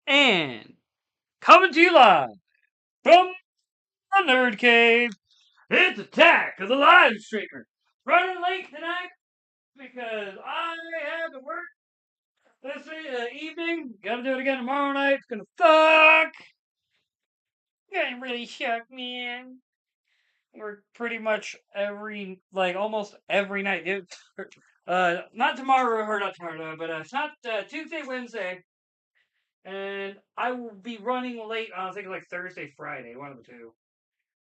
And coming to you live from the Nerd Cave, it's Attack of the Live Streamer. Running late tonight because I had to work this evening. Gotta do it again tomorrow night. It's gonna suck. Gonna really suck, man. Work pretty much almost every night. Not tomorrow, or not tomorrow, but it's not Tuesday, Wednesday. And I will be running late on, I think, like Thursday, Friday, one of the two.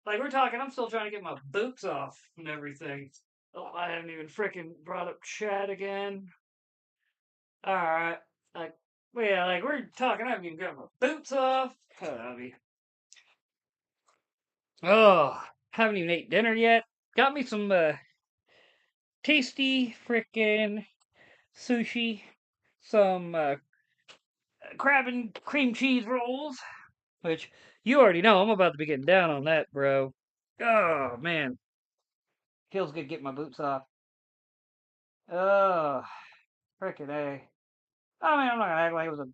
Like, we're talking, I'm still trying to get my boots off and everything. Oh, I haven't even freaking brought up chat again. Alright. Like, well, yeah, like, we're talking, I haven't even got my boots off. Oh, haven't even ate dinner yet. Got me some, tasty freaking sushi. Some, crab and cream cheese rolls. Which, you already know, I'm about to be getting down on that, bro. Oh, man. Feels good getting my boots off. Oh, frickin' A. I mean, I'm not gonna act like it was a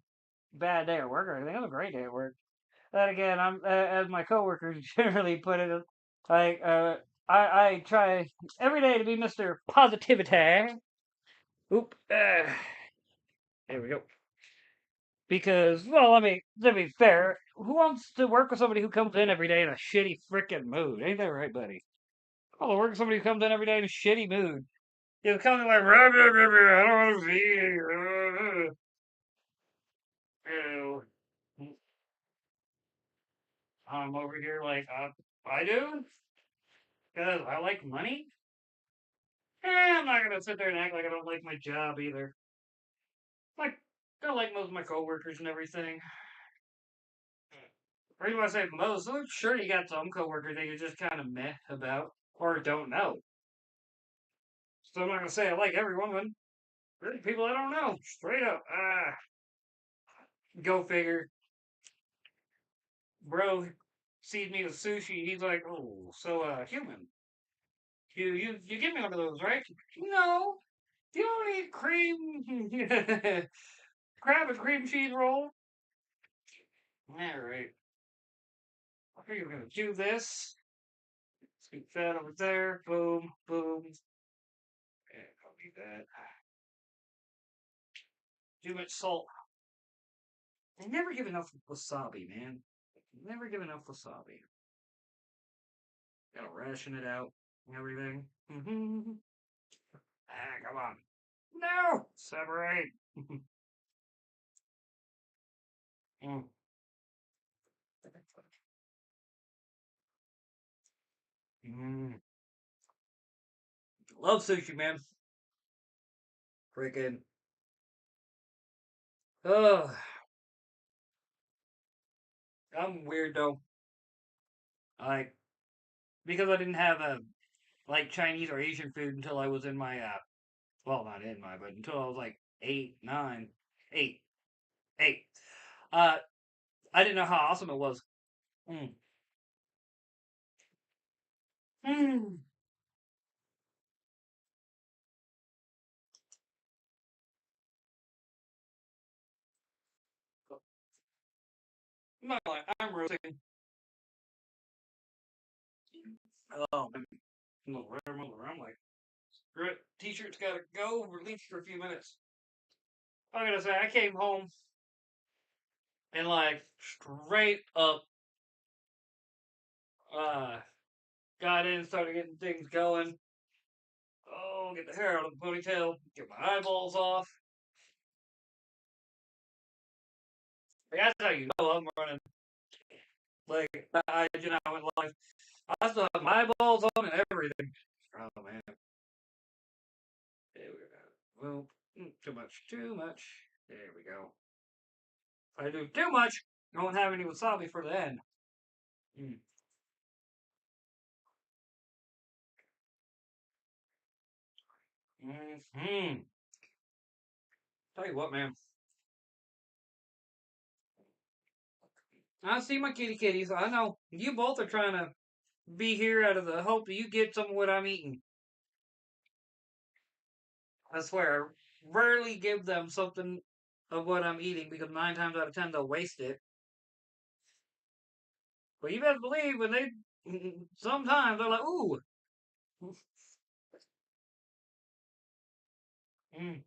bad day at work or anything. It was a great day at work. Then again, as my coworkers generally put it, like, I try every day to be Mr. Positivity. Oop. There we go. Because, well, I mean, to be fair, who wants to work with somebody who comes in every day in a shitty freaking mood? Ain't that right, buddy? I want to work with somebody who comes in every day in a shitty mood. You know, kind of like, "Rah, rah, rah, rah, I don't want to see you. You know, I'm over here like, I do? Because I like money? I'm not going to sit there and act like I don't like my job either. Like, I like most of my coworkers and everything. Or you want to say most? Well, sure, you got some coworkers that you're just kind of meh about or don't know. So I'm not going to say I like every woman. Really, people I don't know. Straight up. Go figure. Bro sees me with sushi. He's like, oh, so, human. You give me one of those, right? No. You don't eat cream. Crab and cream cheese roll. All right. Are you going to do this? Scoop that over there. Boom, boom. Yeah, I'll eat that. Too much salt. They never give enough wasabi, man. Never give enough wasabi. Gotta ration it out and everything. Come on. No! Separate. Mm. Mm. Love sushi, man. Freaking. Ugh. I'm weird though. Like, because I didn't have a like Chinese or Asian food until I was in my well, not in my, but until I was like 8, 9, 8, 8. Uh, I didn't know how awesome it was. Mm. Mm. I'm roasting. Oh, man. I'm like, screw it. T-shirt's gotta go. We're leaving for a few minutes. I'm gonna say I came home and like straight up uh got in, started getting things going. Oh, get the hair out of the ponytail, get my eyeballs off. Like, that's how you know I'm running. Like, I you know in life. I still have my eyeballs on and everything. Oh man. There we go. Well, too much, too much. There we go. If I do too much, I won't have any wasabi for the end. Mm. Mm-hmm. Tell you what, man. I see my kitties. I know you both are trying to be here out of the hope that you get some of what I'm eating. I swear, I rarely give them something of what I'm eating because 9 times out of 10 they'll waste it. But you better believe when they sometimes they're like, ooh, mm,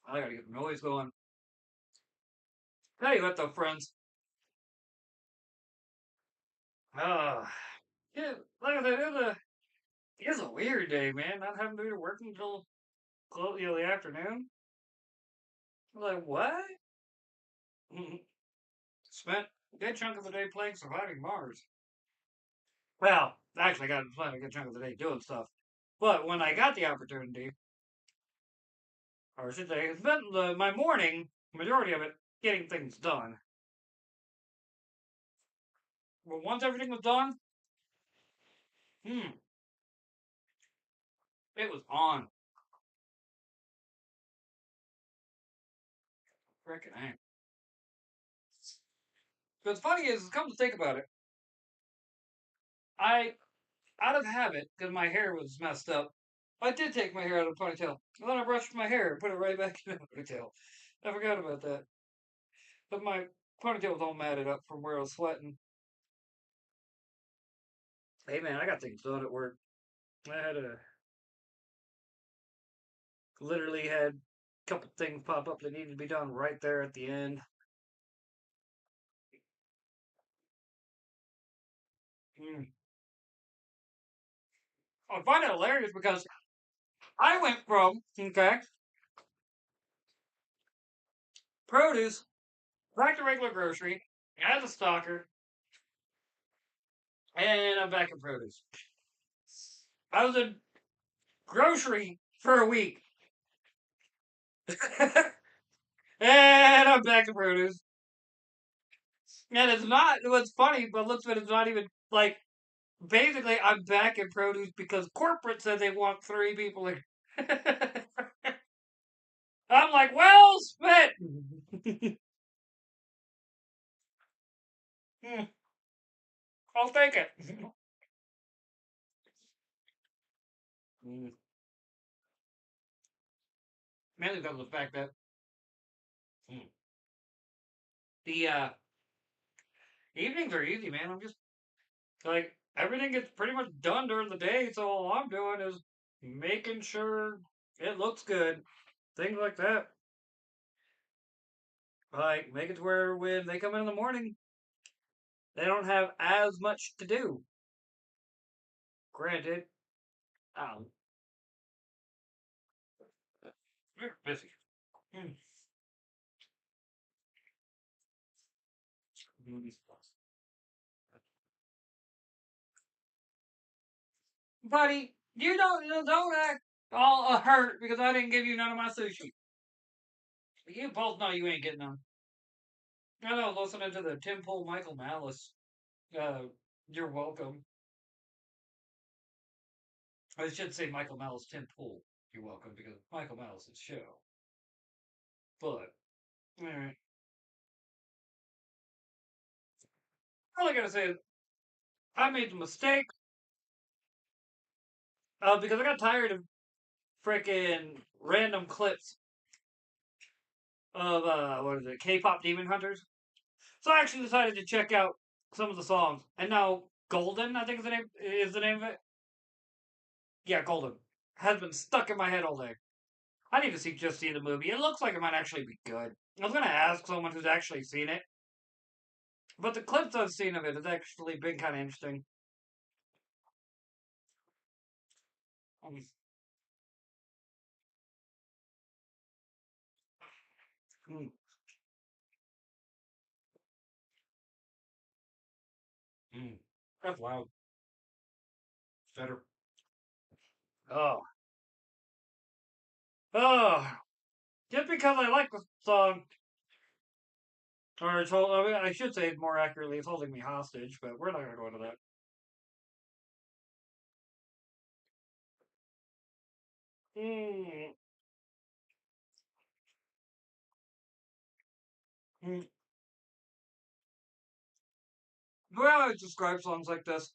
I gotta get the noise going. Tell you what though, friends. Uh, yeah, like I said, it's a weird day, man. Not having to be to work until the afternoon. I was like, what? Spent a good chunk of the day playing Surviving Mars. Well, actually, I got spent a good chunk of the day doing stuff. But when I got the opportunity, or I should say, I spent my morning, majority of it, getting things done. But once everything was done, hmm, it was on. Frickin' A. What's funny is, come to think about it, I, out of habit, because my hair was messed up, I did take my hair out of a ponytail. And then I brushed my hair and put it right back in a ponytail. I forgot about that. But my ponytail was all matted up from where I was sweating. Hey man, I got things done at work. I had a literally had a couple things pop up that needed to be done right there at the end. Mm. I find it hilarious because I went from okay produce back to regular grocery as a stalker, and I'm back in produce. I was in grocery for a week, and I'm back to produce. And it's not. What's funny, but looks at it's not even like. Basically, I'm back in produce because corporate said they want 3 people. I'm like, well spent. Hmm, I'll take it. Mm. Mainly because of the fact that mm, the evenings are easy, man. I'm just like everything gets pretty much done during the day, so all I'm doing is making sure it looks good, things like that. Like make it to where when they come in the morning, they don't have as much to do. Granted, um, we're busy. Mm. Buddy, you don't act all hurt because I didn't give you none of my sushi. You both know you ain't getting none. I know, listening to the Tim Pool Michael Malice. Uh, you're welcome. I should say Michael Malice Tim Pool. You're welcome because Michael Malice's show. But all right, all I gotta say is I made the mistake because I got tired of freaking random clips of what is it, K-pop Demon Hunters. So I actually decided to check out some of the songs, and now Golden, I think is the name of it. Yeah, Golden has been stuck in my head all day. I need to see the movie. It looks like it might actually be good. I was gonna ask someone who's actually seen it, but the clips I've seen of it has actually been kind of interesting. Um, mm, mm. That's loud. Better. Oh, oh. Just because I like the song, or I mean, I should say it more accurately, it's holding me hostage, but we're not gonna go into that. Mm, mm. The way I would describe songs like this,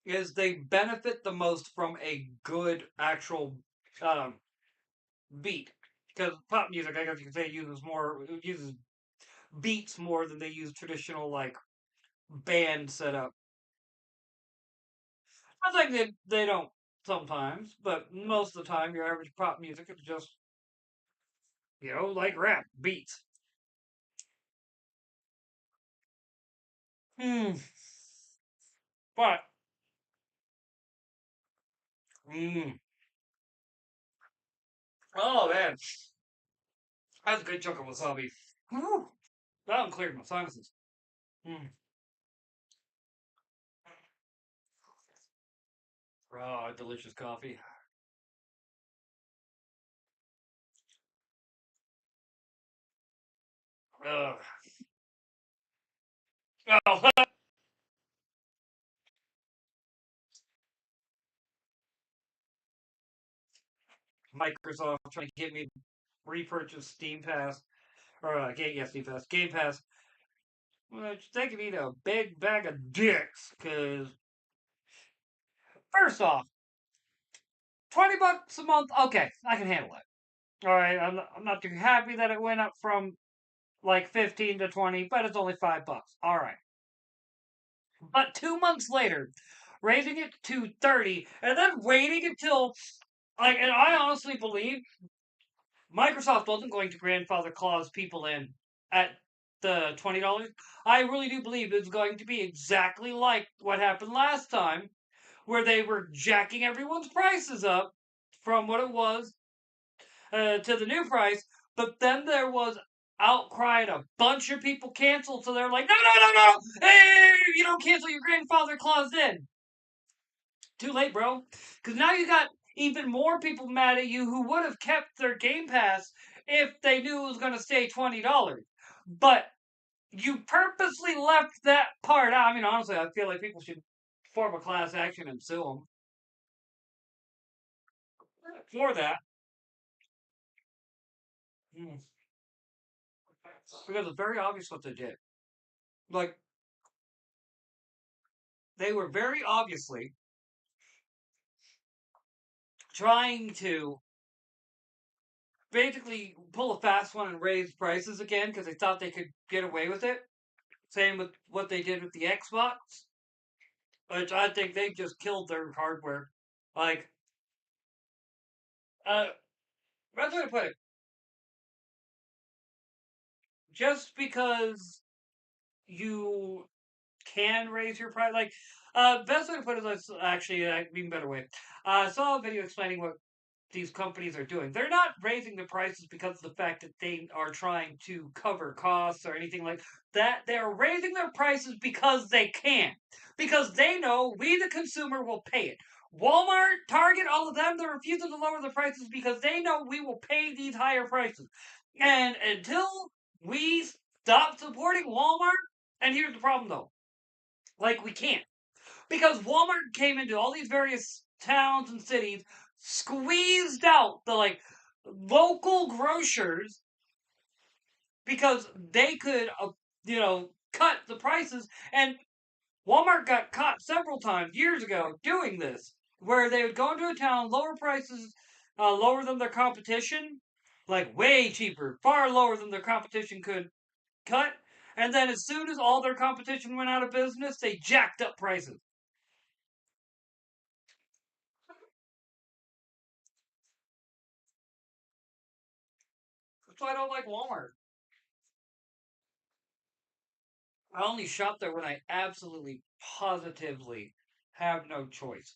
is they benefit the most from a good actual um, beat. Because pop music, I guess you could say, uses beats more than they use traditional like band setup. I think they don't sometimes, but most of the time, your average pop music is just like rap beats. Hmm. But mm, oh man, that's a good chunk of wasabi. Whew. That one cleared my sinuses. Mm. Oh, delicious coffee. Ugh. Oh, Microsoft trying to get me repurchase Steam Pass or Steam Pass, Game Pass. Which they can eat a big bag of dicks. Because first off, $20 a month, okay, I can handle it. All right, I'm not too happy that it went up from like 15 to 20, but it's only $5. All right, but 2 months later, raising it to 30, and then waiting until and I honestly believe Microsoft wasn't going to grandfather clause people in at the $20. I really do believe it's going to be exactly like what happened last time, where they were jacking everyone's prices up from what it was to the new price, but then there was outcry and a bunch of people canceled, so they're like, no, no, no, no, hey, you don't cancel your grandfather clause in. Too late, bro. Because now you got even more people mad at you who would have kept their Game Pass if they knew it was going to stay $20. But you purposely left that part out. I mean, honestly, I feel like people should form a class action and sue them for that. Hmm. Because it's very obvious what they did. Like, they were very obviously trying to basically pull a fast one and raise prices again because they thought they could get away with it. Same with what they did with the Xbox, which I think they just killed their hardware. Like, uh, that's way to put it. Just because you can raise your price, best way to put it is actually even better way. I saw a video explaining what these companies are doing. They're not raising the prices because of the fact that they are trying to cover costs or anything like that. They're raising their prices because they can. Because they know we, the consumer, will pay it. Walmart, Target, all of them, they're refusing to lower the prices because they know we will pay these higher prices. And until we stop supporting Walmart, and here's the problem though, we can't because Walmart came into all these various towns and cities, squeezed out the local grocers because they could, cut the prices. And Walmart got caught several times years ago doing this, where they would go into a town, lower prices, lower than their competition, like way cheaper, far lower than their competition could cut. And then as soon as all their competition went out of business, they jacked up prices. That's why I don't like Walmart. I only shop there when I absolutely positively have no choice.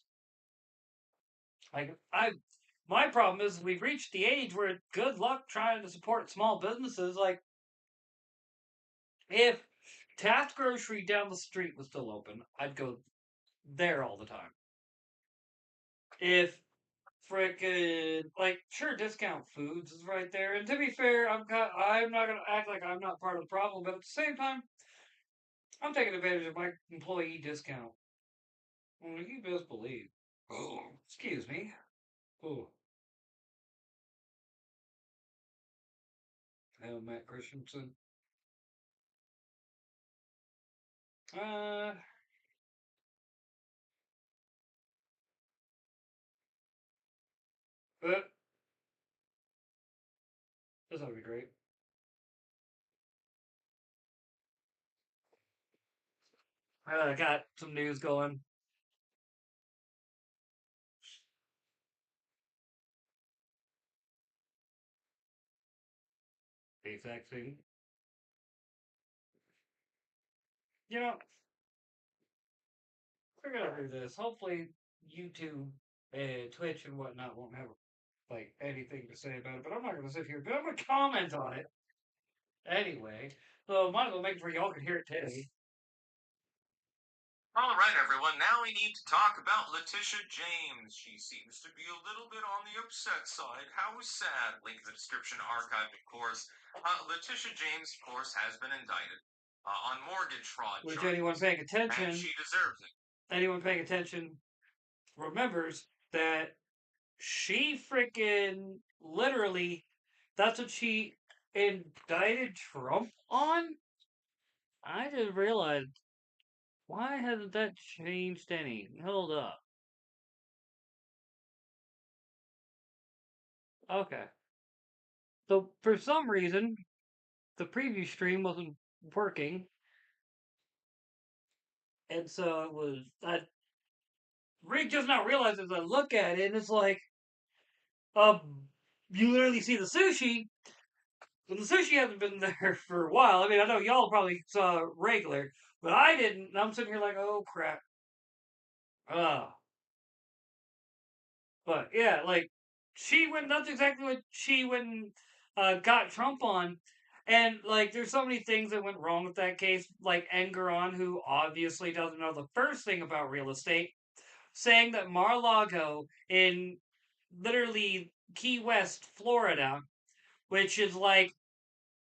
My problem is we've reached the age where good luck trying to support small businesses. Like if Taft Grocery down the street was still open, I'd go there all the time. If frickin' sure, Discount Foods is right there, and to be fair, I'm not gonna act like I'm not part of the problem, but at the same time, I'm taking advantage of my employee discount. Well, you best believe. Oh, excuse me. Oh, Matt Christensen. Uh, But this will be great. I got some news going. Face vaccine. You know, we're gonna do this. Hopefully, YouTube and Twitch and whatnot won't have like anything to say about it. But I'm not gonna sit here. But I'm gonna comment on it anyway. So might as well make sure y'all can hear it too. All right, everyone. Now we need to talk about Letitia James. She seems to be a little bit on the upset side. How sad. Link in the description, archived, of course. Letitia James, of course, has been indicted on mortgage fraud Which charges, anyone paying and attention, she deserves it. anyone paying attention remembers that she freaking literally, that's what she indicted Trump on? I didn't realize. Why hasn't that changed any? Hold up. Okay. So for some reason, the preview stream wasn't working, and so it was. I just now realized as I look at it, and it's like, um, you literally see the sushi, and the sushi hasn't been there for a while. I mean, I know y'all probably saw regular, but I didn't. I'm sitting here like, oh crap. Ah. But yeah, like she went. That's exactly what she went and got Trump on. And like, there's so many things that went wrong with that case. Like Engeron, who obviously doesn't know the first thing about real estate, saying that Mar-a-Lago in literally Key West, Florida, which is like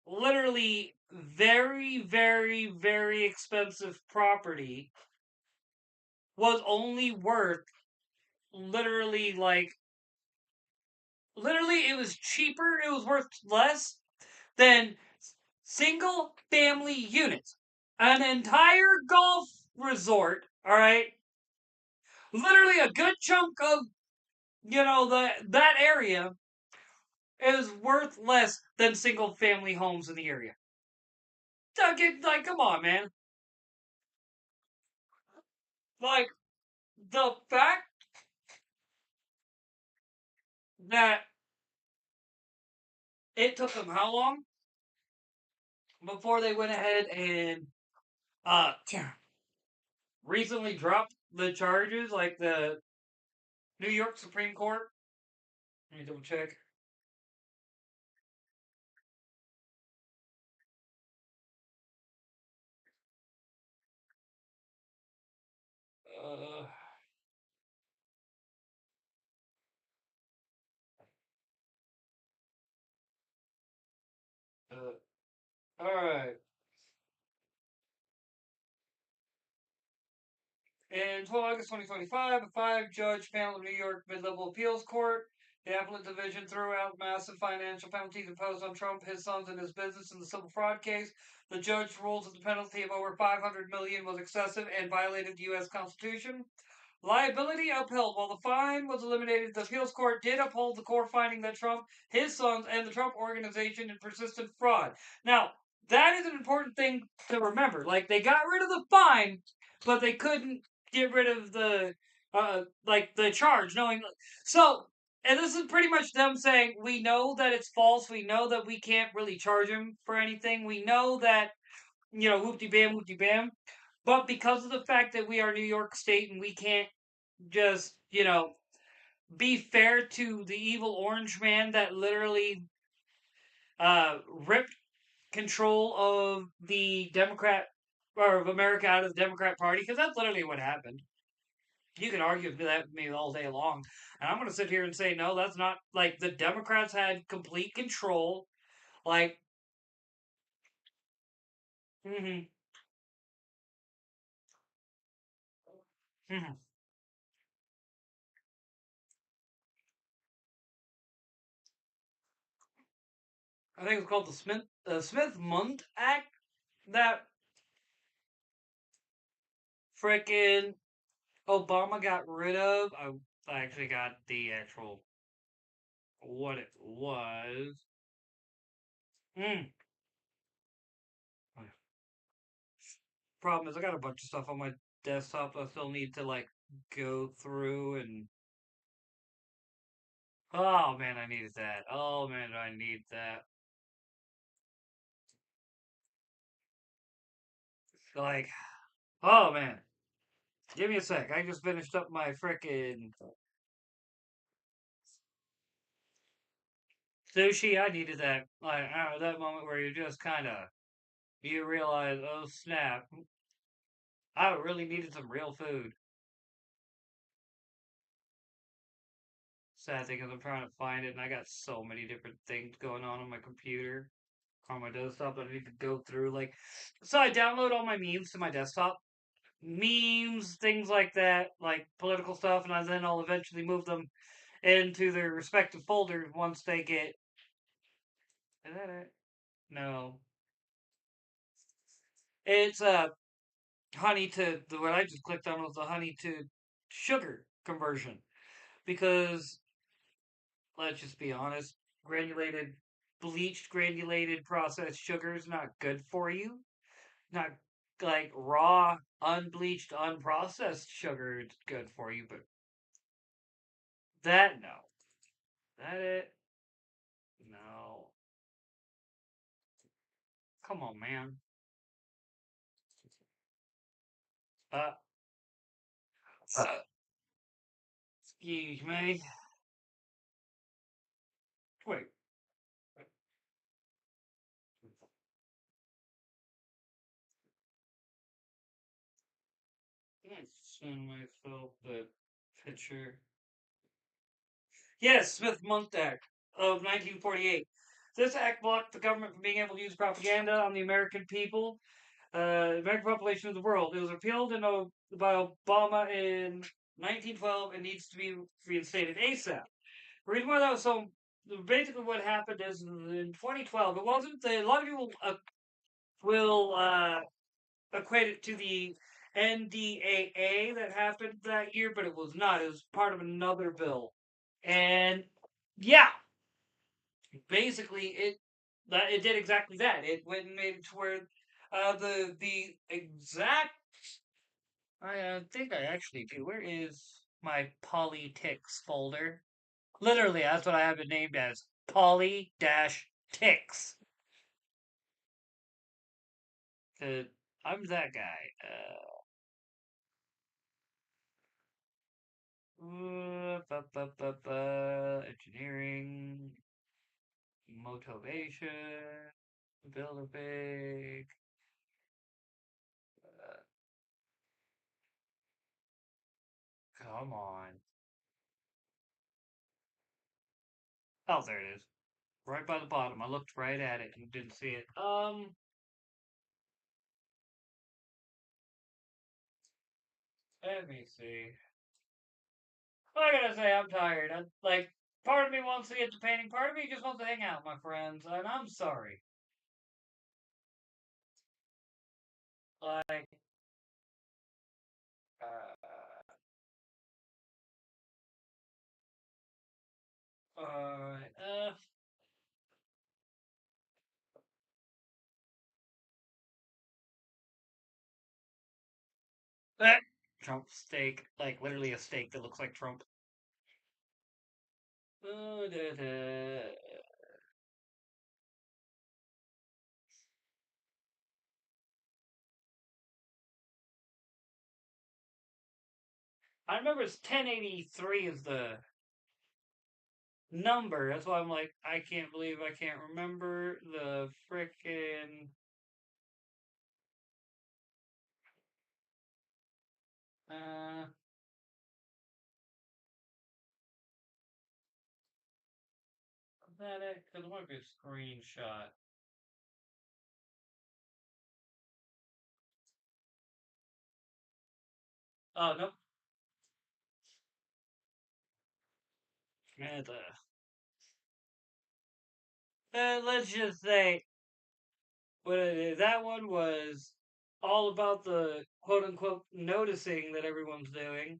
literally very, very, very expensive property, was only worth literally like literally it was cheaper, it was worth less than single family units. An entire golf resort, all right? Literally a good chunk of, that area is worth less than single family homes in the area. Like, come on, man. Like, the fact that it took them how long before they went ahead and uh recently dropped the charges, like the New York Supreme Court. Let me double check. Uh, all right. In 12 August 2025, a five-judge panel of New York Mid-Level Appeals Court, the Appellate Division, threw out massive financial penalties imposed on Trump, his sons, and his business in the civil fraud case. The judge ruled that the penalty of over $500 million was excessive and violated the U.S. Constitution. Liability upheld. While the fine was eliminated, the appeals court did uphold the core finding that Trump, his sons, and the Trump organization in persistent fraud. Now, that is an important thing to remember. Like, they got rid of the fine, but they couldn't get rid of the, like, the charge, knowing. So, and this is pretty much them saying, we know that it's false. We know that we can't really charge him for anything. We know that, whoopty bam, whoopty bam. But because of the fact that we are New York State and we can't just, be fair to the evil orange man that literally ripped control of the Democrat or of America out of the Democrat Party, because that's literally what happened. You can argue that with me all day long. And I'm going to sit here and say, no, that's not like the Democrats had complete control. Like, mm-hmm, mm-hmm. I think it's called the Smith-Mundt Act that frickin' Obama got rid of. I actually got the actual what it was. Mm. Problem is, I got a bunch of stuff on my desktop I still need to like go through and. Oh man, I needed that. Oh man, I need that. Like, oh man, give me a sec. I just finished up my frickin' sushi. I needed that. Like, that moment where you just kind of you realize, oh snap, I really needed some real food. Sad thing is, I'm trying to find it, and I got so many different things going on my computer, on my desktop that I need to go through. Like, so I download all my memes to my desktop, memes, things like that, like political stuff, and then I'll eventually move them into their respective folders once they get. Is that it? No, it's honey to the what I just clicked on was the honey to sugar conversion because let's just be honest, granulated, bleached, granulated processed sugar is not good for you. Not like raw, unbleached, unprocessed sugar is good for you, but that no. That it? No. Come on, man. Uh, excuse me. Wait. Can I send myself the picture? Yes, Smith-Mundt Act of 1948. This act blocked the government from being able to use propaganda on the American people, American population of the world. It was repealed by Obama in 1912 and needs to be reinstated ASAP. The reason why that was so basically what happened is in 2012 it wasn't a lot of people will equate it to the NDAA that happened that year, but it was not. It was part of another bill, and yeah, basically it did exactly that. It went and made it to where the exact. I think I actually do. Where is my politics folder? Literally, that's what I have it named as. Poly dash ticks. I'm that guy. Engineering, motivation, build a big. Uh, come on. Oh, there it is. Right by the bottom. I looked right at it and didn't see it. Let me see. I gotta say, I'm tired. Like, part of me wants to get to painting, part of me just wants to hang out with my friends, and I'm sorry. Like, uh, uh, eh, Trump steak. Like, literally a steak that looks like Trump. Da, da. I remember it's 1083 is the number. That's why I'm like, I can't believe I can't remember the frickin' uh that it because it might be a screenshot. Oh nope. And, let's just say what it is. That one was all about the quote unquote noticing that everyone's doing.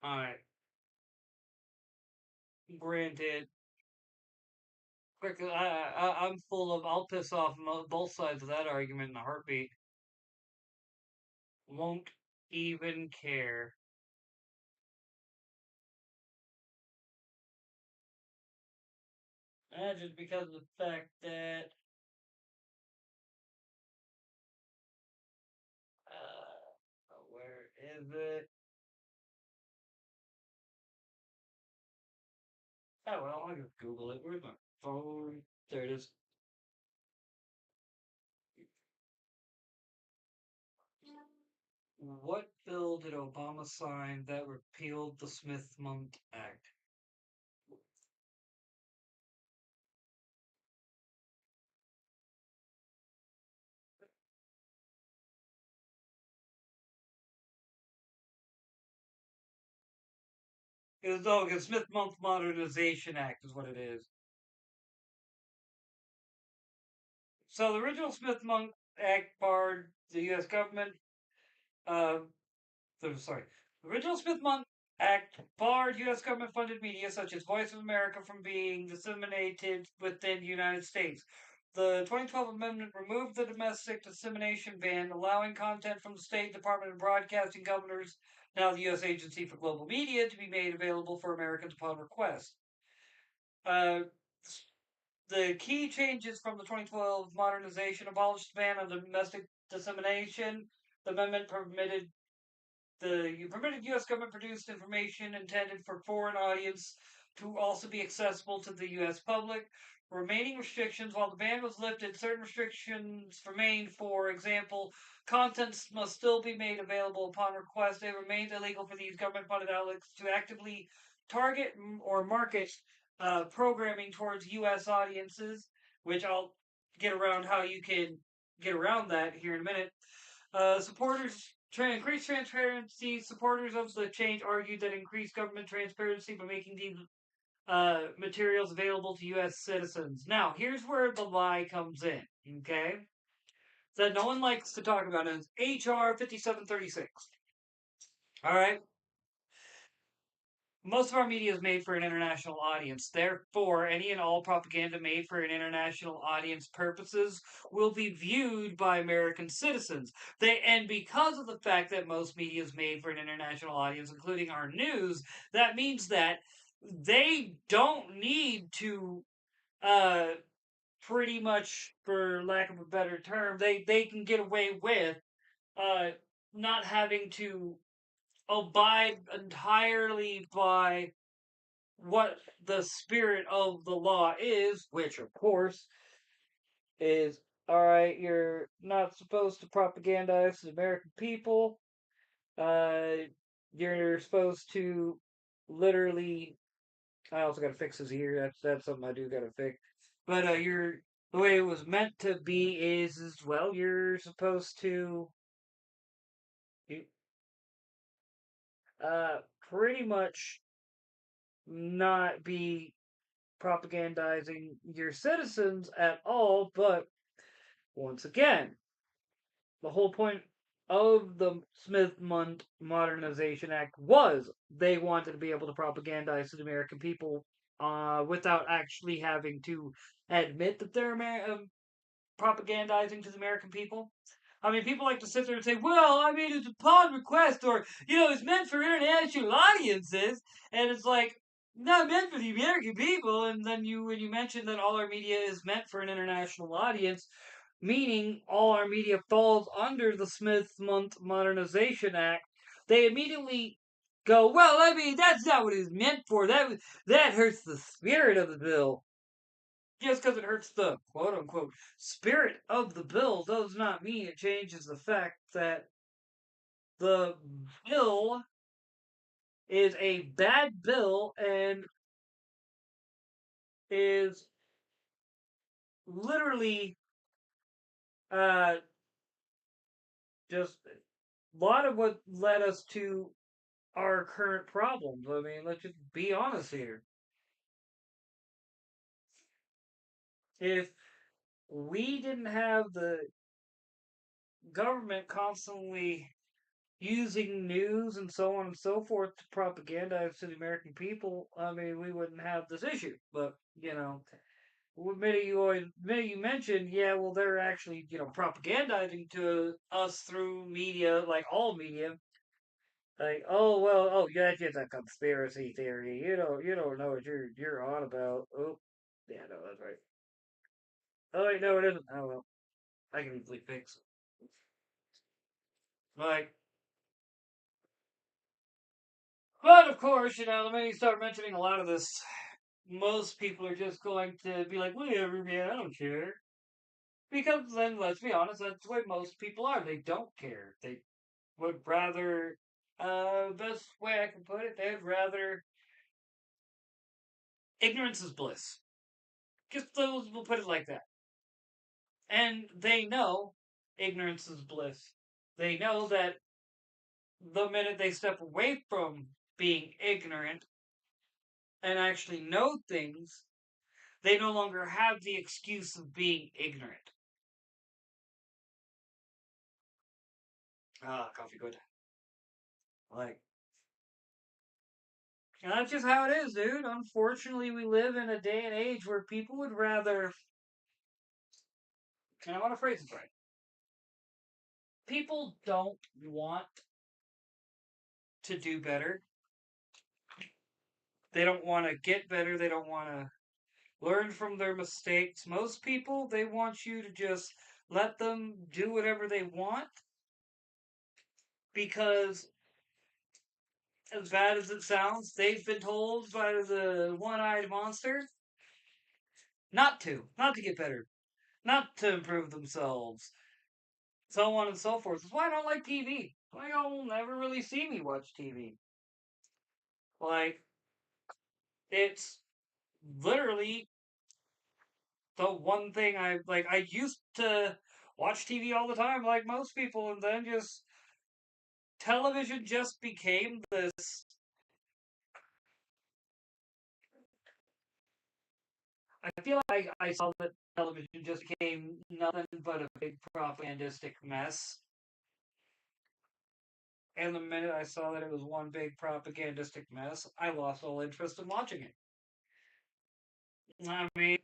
Alright, granted, quickly, I'm full of, I'll piss off both sides of that argument in a heartbeat. Won't even care. Just because of the fact that, where is it? Oh, well, I'll just Google it. Where's my phone? There it is. What bill did Obama sign that repealed the Smith-Mundt Act? The Smith-Mundt Modernization Act is what it is. So the original Smith-Mundt Act barred the U.S. government. Uh, sorry, the original Smith-Mundt Act barred U.S. government-funded media such as Voice of America from being disseminated within the United States. The 2012 amendment removed the domestic dissemination ban, allowing content from the State Department of Broadcasting governors, now the U.S. Agency for Global Media, to be made available for Americans upon request. Uh, the key changes from the 2012 modernization abolished the ban on domestic dissemination. The amendment permitted U.S. government produced information intended for foreign audience to also be accessible to the U.S. public. Remaining restrictions, while the ban was lifted, certain restrictions remained. For example, contents must still be made available upon request. It remains illegal for these government-funded outlets to actively target or market programming towards U.S. audiences, which I'll get around how you can get around that here in a minute. Increased transparency. Supporters of the change argued that increased government transparency by making these materials available to U.S. citizens. Now, here's where the lie comes in, okay? That no one likes to talk about is H.R. 5736. All right? Most of our media is made for an international audience. Therefore, any and all propaganda made for an international audience purposes will be viewed by American citizens. And because of the fact that most media is made for an international audience, including our news, that means that they don't need to uh pretty much, for lack of a better term, they can get away with uh not having to abide entirely by what the spirit of the law is, which of course is, all right, you're not supposed to propagandize the American people. Uh, you're supposed to literally. I also got to fix his ear. That's something I do got to fix. But you're the way it was meant to be is as well. You're supposed to pretty much not be propagandizing your citizens at all. But once again, the whole point of the Smith-Mundt Modernization Act was they wanted to be able to propagandize to the American people without actually having to admit that they're propagandizing to the American people. I mean, people like to sit there and say, well, I mean, it's upon request, or, it's meant for international audiences. And it's like, not meant for the American people. And then when you mention that all our media is meant for an international audience, meaning all our media falls under the Smith-Mundt Modernization Act, they immediately go, well, I mean, that's not what it's meant for. That hurts the spirit of the bill. Just because it hurts the quote unquote spirit of the bill does not mean it changes the fact that the bill is a bad bill and is literally uh, just a lot of what led us to our current problems. I mean, let's just be honest here. If we didn't have the government constantly using news and so on and so forth to propagandize to the American people, I mean, we wouldn't have this issue. But many you mentioned, yeah, well, they're actually propagandizing to us through media, like all media. Like, oh well, oh yeah, that's just a conspiracy theory. You don't know what you're on about. Oh, yeah, no, that's right. Oh wait, no, it isn't. Oh well, I can easily fix it. Like, but of course, the minute you start mentioning a lot of this, most people are just going to be like, whatever, man, I don't care. Because then, let's be honest, that's the way most people are. They don't care. They would rather, best way I can put it, they'd rather, ignorance is bliss. Just those will put it like that. And they know ignorance is bliss. They know that the minute they step away from being ignorant and actually know things, they no longer have the excuse of being ignorant. Ah, coffee good. Like, and that's just how it is, dude. Unfortunately, we live in a day and age where people would rather, and I want to phrase this right, people don't want to do better. They don't want to get better. They don't want to learn from their mistakes. Most people, they want you to just let them do whatever they want because, as bad as it sounds, they've been told by the one eyed monster not to get better, not to improve themselves, so on and so forth. That's why I don't like TV. Why you'll never really see me watch TV. Like, it's literally the one thing I like. I used to watch TV all the time, like most people, and then just television just became this. I feel like I saw that television just became nothing but a big propagandistic mess. And the minute I saw that it was one big propagandistic mess, I lost all interest in watching it. I mean,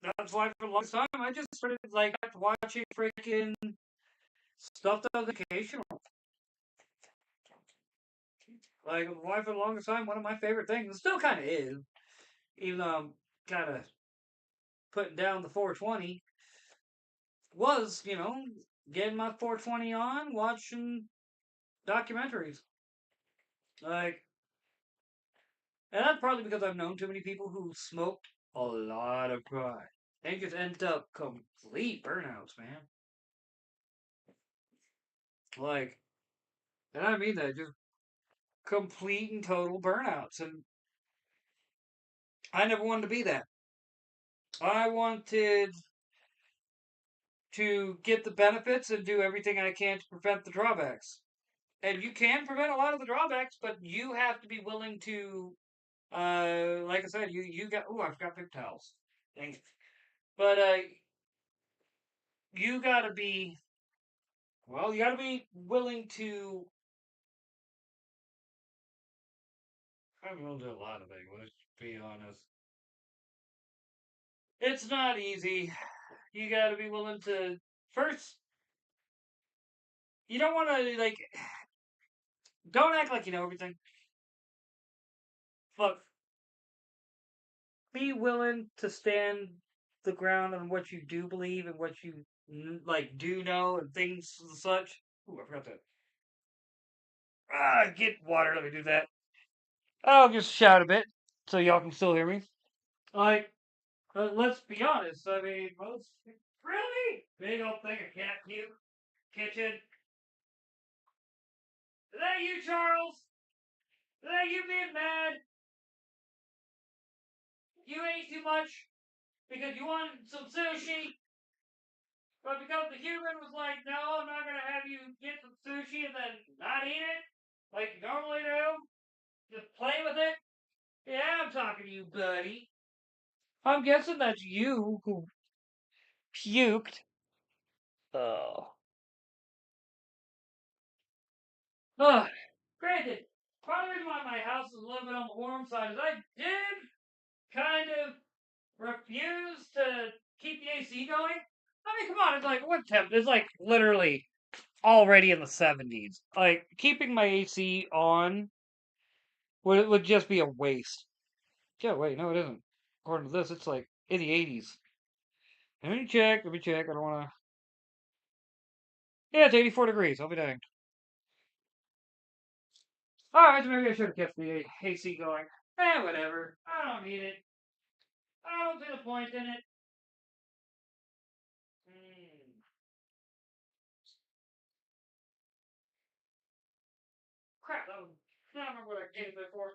that's why for the longest time I just started like watching freaking stuff that was educational. Like, why for the longest time, one of my favorite things, still kind of is, even though I'm kind of putting down the 420, was, getting my 420 on, watching documentaries. Like, and that's probably because I've known too many people who smoked a lot of pot and just end up complete burnouts, man. Like, and I mean that, just complete and total burnouts. And I never wanted to be that. I wanted to get the benefits and do everything I can to prevent the drawbacks. And you can prevent a lot of the drawbacks, but you have to be willing to, like I said, you got. Oh, I forgot paper towels. Dang it! But you gotta be. Well, you gotta be willing to. I'm willing to do a lot of things. Let's be honest. It's not easy. You gotta be willing to. First, you don't want to like. Don't act like you know everything. But be willing to stand the ground on what you do believe and what you like do know and things and such. Ooh, I forgot that. Ah, get water. Let me do that. I'll just shout a bit so y'all can still hear me. Like, let's be honest. I mean, most really big old thing of cat puke kitchen. Is that you, Charles? Is that you being mad? You ate too much because you wanted some sushi, but because the human was like, no, I'm not gonna have you get some sushi and then not eat it like you normally do. Just play with it. Yeah, I'm talking to you, buddy. I'm guessing that's you who puked. Oh. Granted, part of the reason why my house is a little bit on the warm side is I did kind of refuse to keep the AC going. I mean, come on, it's like what temp? It's like literally already in the 70s. Like keeping my AC on would just be a waste. Yeah, wait, no, it isn't. According to this, it's like in the 80s. Let me check. Let me check. I don't want to. Yeah, it's 84 degrees. I'll be dang. All right, so maybe I should have kept the AC going. Whatever. I don't need it. I don't see the point in it. Hmm. Crap. That was. I don't remember what I gave it for.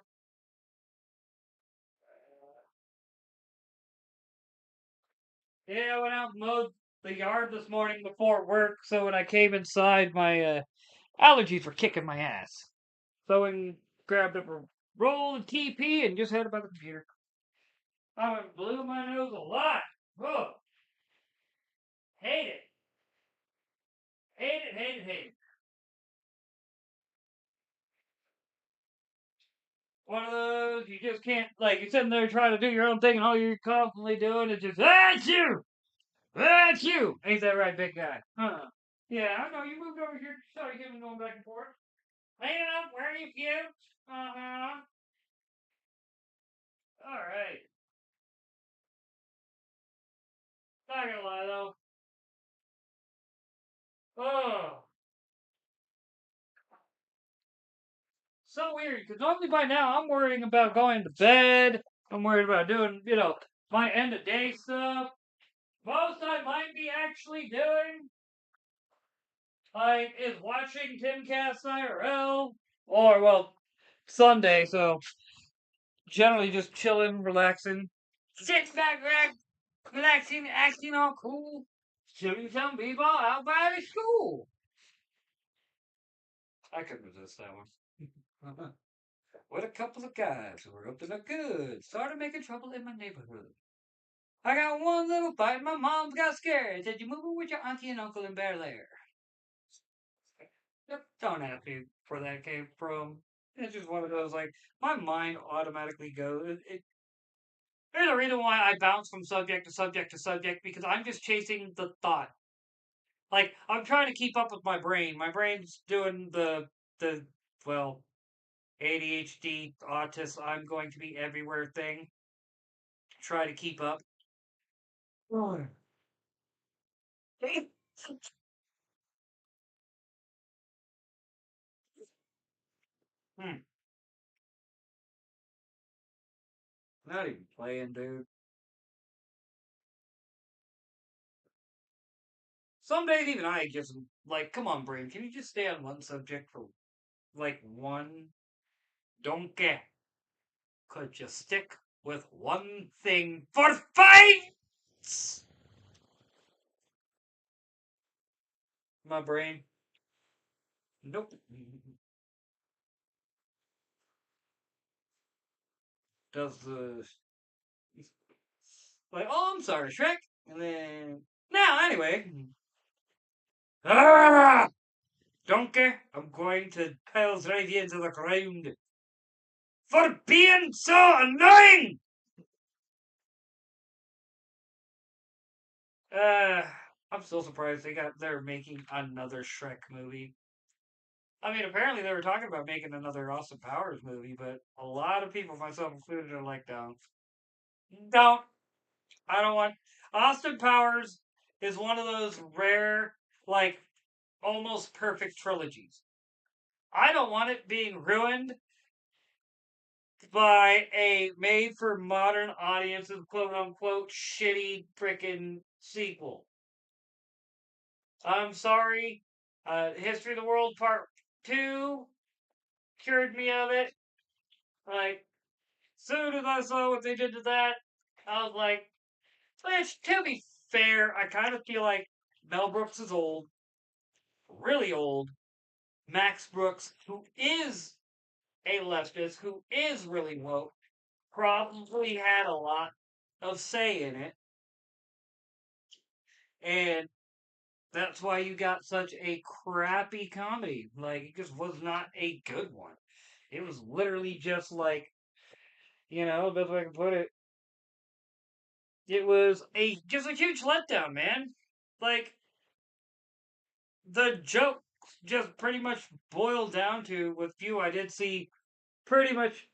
Yeah, I went out and mowed the yard this morning before work, so when I came inside, my allergies were kicking my ass. So I grabbed up a roll of TP and just had it by the computer. I went blew my nose a lot. Oh, hate it. Hate it, hate it, hate it. One of those you just can't, like, you're sitting there trying to do your own thing and all you're constantly doing is just, that's you! That's you! Ain't that right, big guy? Huh. Yeah, I know, you moved over here, sorry, you going back and forth. Cleaning up where you puked. Uh-huh. Alright. Not gonna lie, though. Oh. So weird, because normally by now I'm worrying about going to bed. I'm worried about doing, my end of day stuff. Most I might be actually doing, like, is watching Timcast IRL. Or, well, Sunday, so generally just chilling, relaxing. Sitting back, relaxing, acting all cool. Shooting some people out by the school. I could resist that one. With a couple of guys who were up to no good, started making trouble in my neighborhood. I got one little fight, and my mom got scared. Said, you moving with your auntie and uncle in Bear Lair? Yep, don't ask me where that came from. It's just one of those, like, my mind automatically goes. There's a reason why I bounce from subject to subject to subject because I'm just chasing the thought. Like, I'm trying to keep up with my brain. My brain's doing the, well, ADHD, autism, I'm going to be everywhere thing. Try to keep up. Oh. Hmm. Not even playing, dude. Some days even I just like, come on, brain, can you just stay on one subject for like one donkey? Could you stick with one thing for fights? My brain. Nope. Does the like, oh, I'm sorry, Shrek. And then now, anyway. Ah, donkey! I'm going to pels right into the ground for being so annoying. Uh, I'm still surprised they're making another Shrek movie. I mean, apparently they were talking about making another Austin Powers movie, but a lot of people, myself included, are like, don't. I don't want. Austin Powers is one of those rare, like, almost perfect trilogies. I don't want it being ruined by a made for modern audiences, quote unquote, shitty freaking sequel. I'm sorry. History of the World Part 2 cured me of it. Like, soon as I saw what they did to that, I was like, which, to be fair, I kind of feel like Mel Brooks is old, really old. Max Brooks, who is a leftist, who is really woke, probably had a lot of say in it. And That's why you got such a crappy comedy. Like, it just was not a good one. It was literally just like, the best way I can put it, it was just a huge letdown, man. Like, the jokes just pretty much boiled down to, with few I did see, pretty much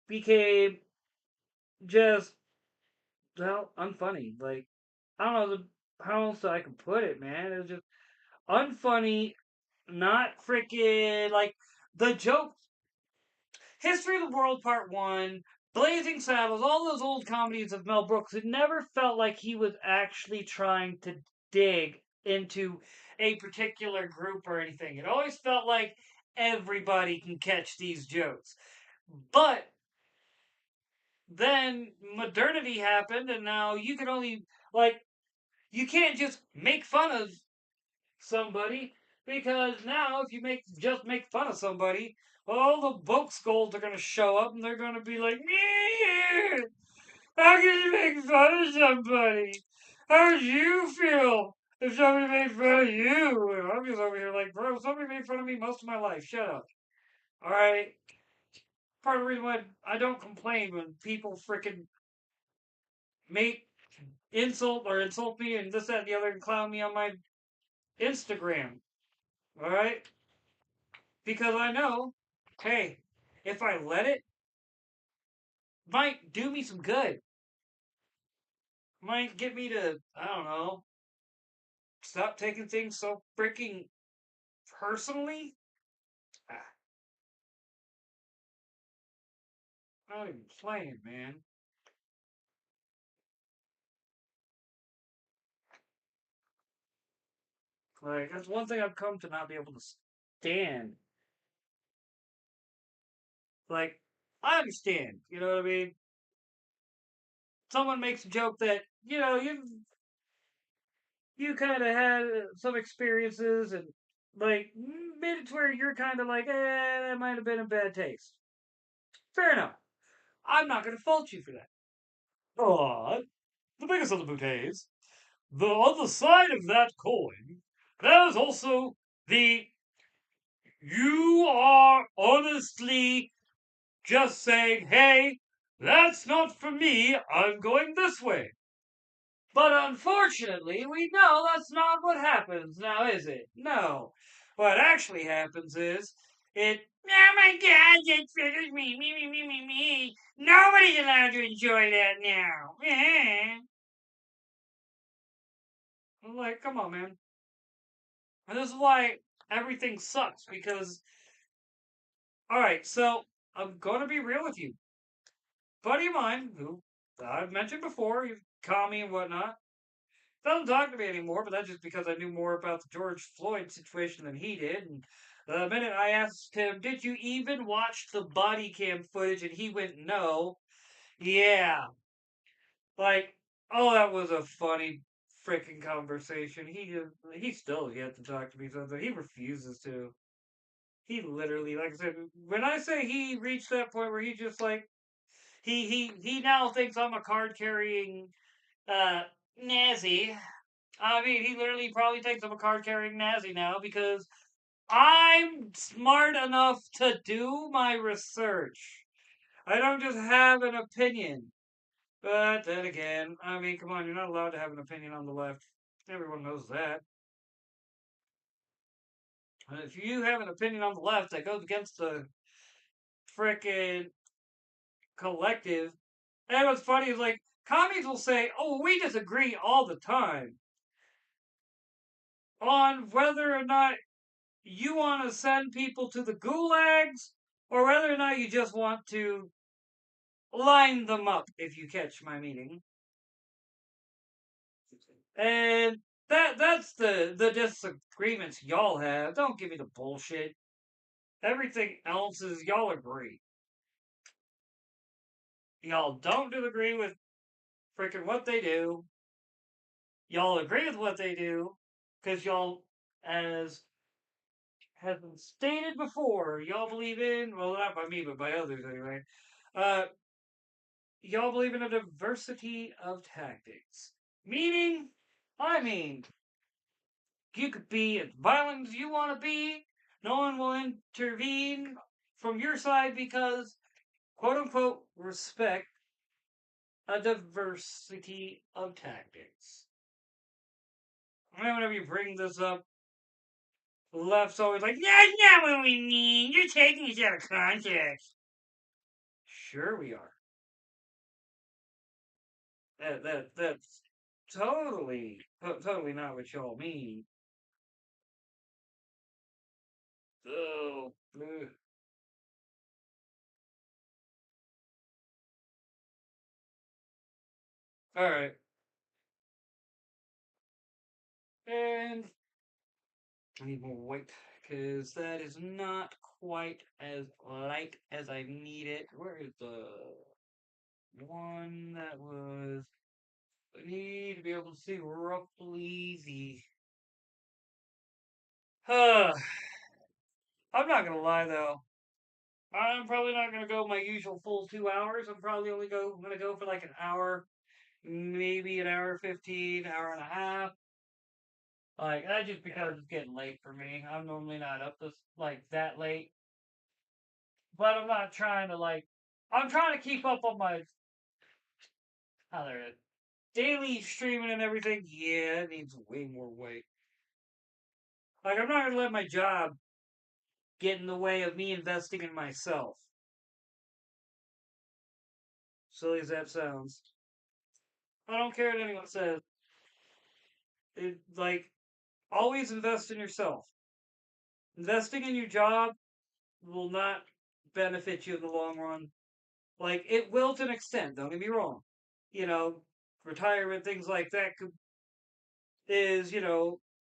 became just, well, unfunny. Like, I don't know how else I can put it, man. It was just unfunny, not freaking, like, the joke. History of the World Part 1, Blazing Saddles, all those old comedies of Mel Brooks, it never felt like he was actually trying to dig into a particular group or anything. It always felt like everybody can catch these jokes. But then modernity happened, and now you can only, like, you can't just make fun of somebody, because now if you make fun of somebody, all the woke skulls are gonna show up and they're gonna be like, "Meh, how can you make fun of somebody? How would you feel if somebody made fun of you?" And I'm just over here like, bro, somebody made fun of me most of my life. Shut up. All right. Part of the reason why I don't complain when people freaking make insult me and this, that, and the other and clown me on my Instagram. All right. Because I know, hey, if I let it, might do me some good. Might get me to, I don't know, stop taking things so freaking personally. Ah, I'm not even playing, man. Like, that's one thing I've come to not be able to stand. Like, I understand, you know what I mean? Someone makes a joke that, you kind of had some experiences and, like, made it to where you're kind of like, that might have been a bad taste. Fair enough. I'm not going to fault you for that. But the biggest of the bouquets, the other side of that coin, there's also the you are honestly just saying, hey, that's not for me, I'm going this way. But unfortunately, we know that's not what happens now, is it? No. What actually happens is, oh my god, that triggers me. Nobody's allowed to enjoy that now. I'm like, come on, man. And this is why everything sucks, because, alright, so I'm going to be real with you. Buddy of mine, who I've mentioned before, he's commie and whatnot, doesn't talk to me anymore, but that's just because I knew more about the George Floyd situation than he did. And the minute I asked him, did you even watch the body cam footage? And he went, no. Yeah. Like, oh, that was a funny freaking conversation. He still yet to talk to me something. He refuses to. He literally, like I said, when I say he reached that point where he just like, he now thinks I'm a card carrying uh Nazi. I mean, he literally probably thinks I'm a card carrying Nazi now because I'm smart enough to do my research. I don't just have an opinion. But then again, I mean, come on, you're not allowed to have an opinion on the left. Everyone knows that. And if you have an opinion on the left that goes against the frickin' collective, and what's funny is like, commies will say, oh, we disagree all the time on whether or not you want to send people to the gulags or whether or not you just want to line them up, if you catch my meaning. And that's the disagreements y'all have. Don't give me the bullshit. Everything else is y'all agree. Y'all don't agree with freaking what they do. Y'all agree with what they do because y'all, as has been stated before, y'all believe in, well, not by me, but by others anyway. Uh, y'all believe in a diversity of tactics. Meaning, I mean, You could be as violent as you want to be. No one will intervene from your side because, quote unquote, respect a diversity of tactics. And whenever you bring this up, the left's always like, that's not what we mean. You're taking it out of context. Sure, we are. That's totally not what y'all mean. Oh, ugh. All right, and I need more white because that is not quite as light as I need it. Where is the one that was? I need to be able to see roughly the. I'm not gonna lie though. I'm probably not gonna go my usual full 2 hours. I'm probably only gonna go for like an hour, maybe an hour 15, hour and a half. Like that's just because it's getting late for me. I'm normally not up this like that late, but I'm not trying to like. I'm trying to keep up on my how there it is. Daily streaming and everything. Yeah, it needs way more weight. Like I'm not gonna let my job get in the way of me investing in myself. Silly as that sounds. I don't care what anyone says. It like always invest in yourself. Investing in your job will not benefit you in the long run. Like it will to an extent. Don't get me wrong. You know, retirement things like that is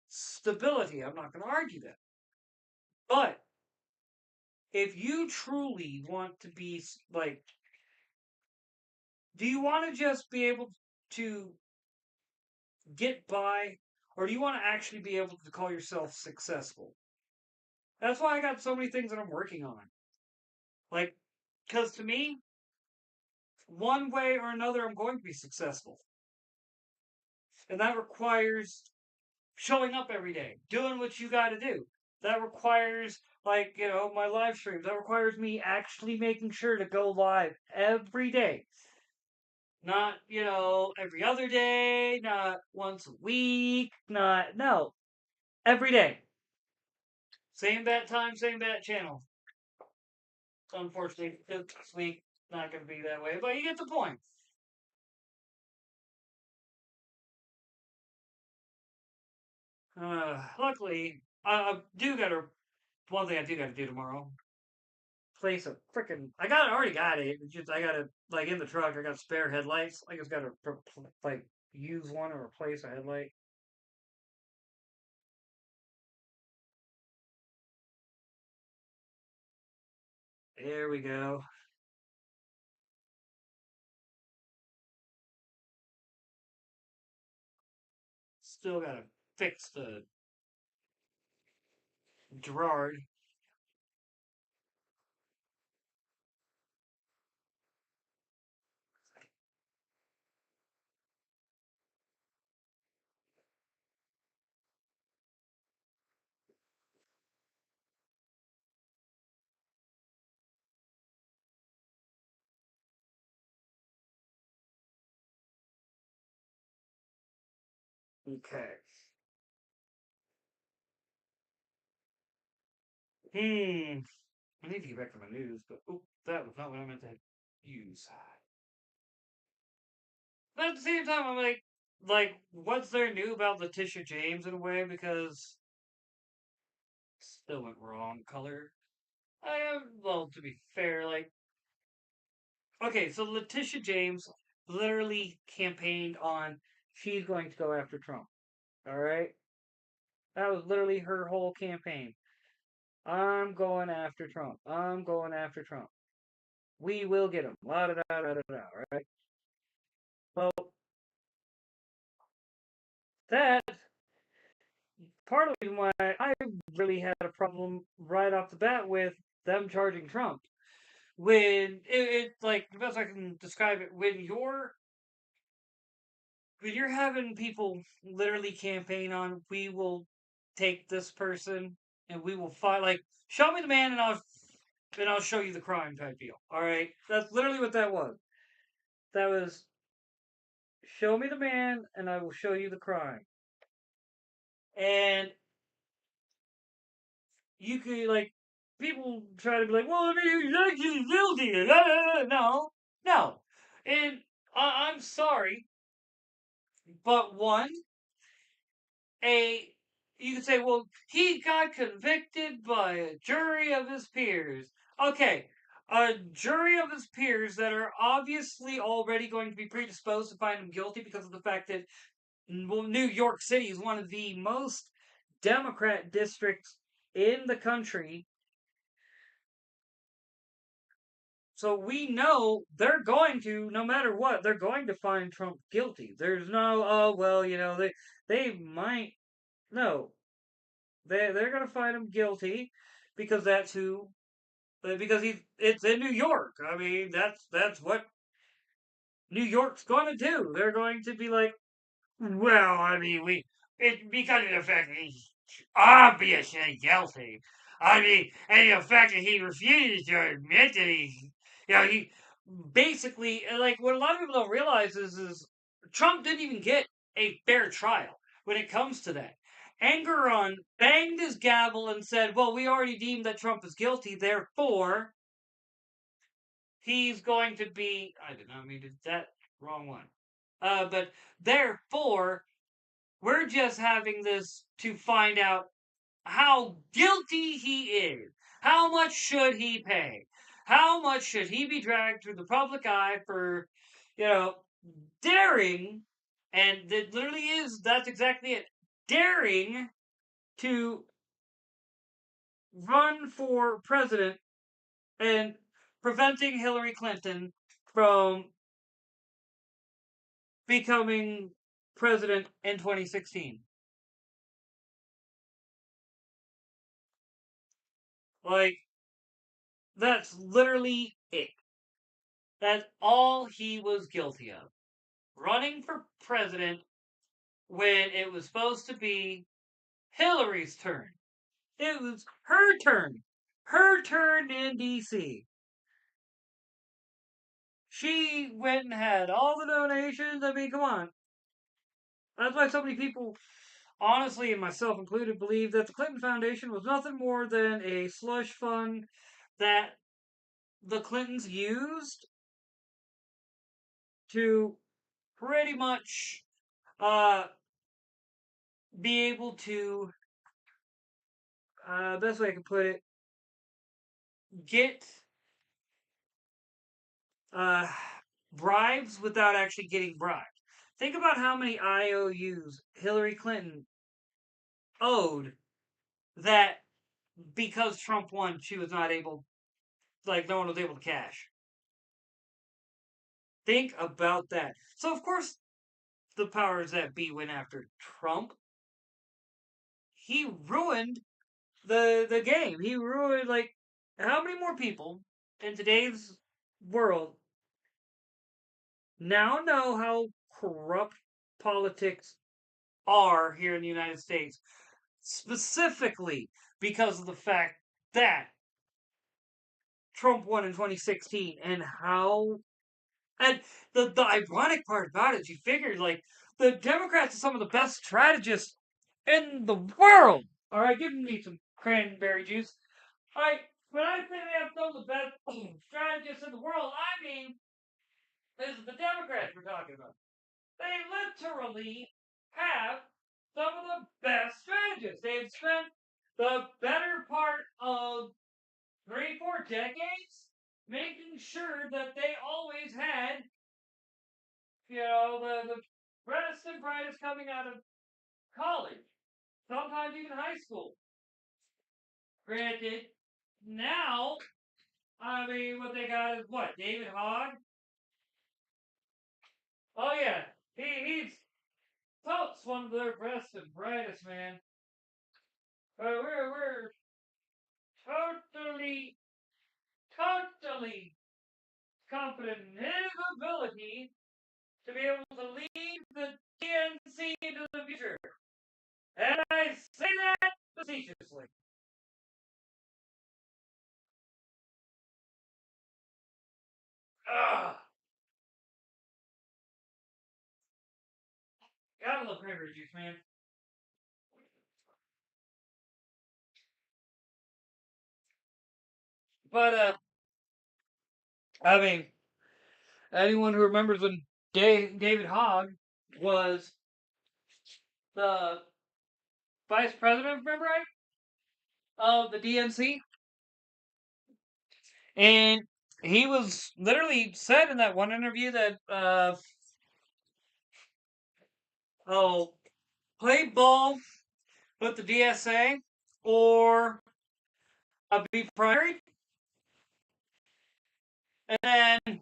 stability. I'm not going to argue that. But if you truly want to be like, do you want to just be able to get by, or do you want to actually be able to call yourself successful? That's why I got so many things that I'm working on. Like, because to me, one way or another, I'm going to be successful. And that requires showing up every day, doing what you got to do. That requires, like, my live streams. That requires me actually making sure to go live every day. Not, every other day, not once a week, no, every day. Same bat time, same bat channel. Unfortunately, this week, not going to be that way, but you get the point. Luckily, I do got to one thing I do got to do tomorrow. Place a freaking. Already got it. It's just I gotta like in the truck. I got spare headlights. I just gotta like use one or replace a headlight. There we go. Still gotta fix the Gerard. Okay. I need to get back to my news, but that was not what I meant to use. But at the same time, I'm like, what's there new about Letitia James in a way? Because still went wrong color. I am well, to be fair, like okay, so Letitia James literally campaigned on she's going to go after Trump. All right, that was literally her whole campaign. I'm going after Trump. I'm going after Trump. We will get him. La da da da da da. Right. Well, that part of the reason why I really had a problem right off the bat with them charging Trump. When it's like the best I can describe it, when you're having people literally campaign on we will take this person and we will fight. Like, show me the man and I'll show you the crime type deal. All right, that's literally what that was. That was show me the man and I will show you the crime. And you could like people try to be like, well, I mean, he's actually guilty. No, no, and I'm sorry, but one, a you could say, well, he got convicted by a jury of his peers. Okay, a jury of his peers that are obviously already going to be predisposed to find him guilty because of the fact that well, New York City is one of the most Democrat districts in the country. So we know they're going to, no matter what, they're going to find Trump guilty. There's no, oh well, they might no, they're going to find him guilty because that's who because it's in New York. I mean that's what New York's going to do. They're going to be like, well, I mean it because of the fact that he's obviously guilty. I mean, and the fact that he refuses to admit that he basically like what a lot of people don't realize is Trump didn't even get a fair trial when it comes to that. Engoron banged his gavel and said, "Well, we already deemed that Trump is guilty, therefore he's going to be." I did not mean to that wrong one. But therefore, we're just having this to find out how guilty he is. How much should he pay? How much should he be dragged through the public eye for, you know, daring, and it literally is, that's exactly it, daring to run for president and preventing Hillary Clinton from becoming president in 2016. Like, that's literally it. That's all he was guilty of. Running for president when it was supposed to be Hillary's turn. It was her turn. Her turn in DC. She went and had all the donations. I mean, come on. That's why so many people, honestly, and myself included, believe that the Clinton Foundation was nothing more than a slush fund that the Clintons used to pretty much uh, be able to, best way I can put it, get uh, bribes without actually getting bribed. Think about how many IOUs Hillary Clinton owed that because Trump won, she was not able, like, no one was able to cash. Think about that. So, of course, the powers that be went after Trump. He ruined the game. He ruined, like, how many more people in today's world now know how corrupt politics are here in the United States, specifically because of the fact that Trump won in 2016 and how and the ironic part about it is you figured like the Democrats are some of the best strategists in the world. All right, give me some cranberry juice. All right, when I say they have some of the best strategists in the world, I mean this is the Democrats we're talking about. They literally have some of the best strategists. They've spent the better part of 3, 4 decades making sure that they always had, the brightest and brightest coming out of college, sometimes even high school. Granted, now, I mean, what they got is what? David Hogg? Oh, yeah. He's totes one of their best and brightest, man. We're totally, totally confident in his ability to be able to lead the DNC into the future. And I say that facetiously. Ugh. Gotta love cranberry juice, man. But, I mean, anyone who remembers when David Hogg was the vice president, remember right, of the DNC, and he was literally said in that one interview that, oh, play ball with the DSA or be primary, and then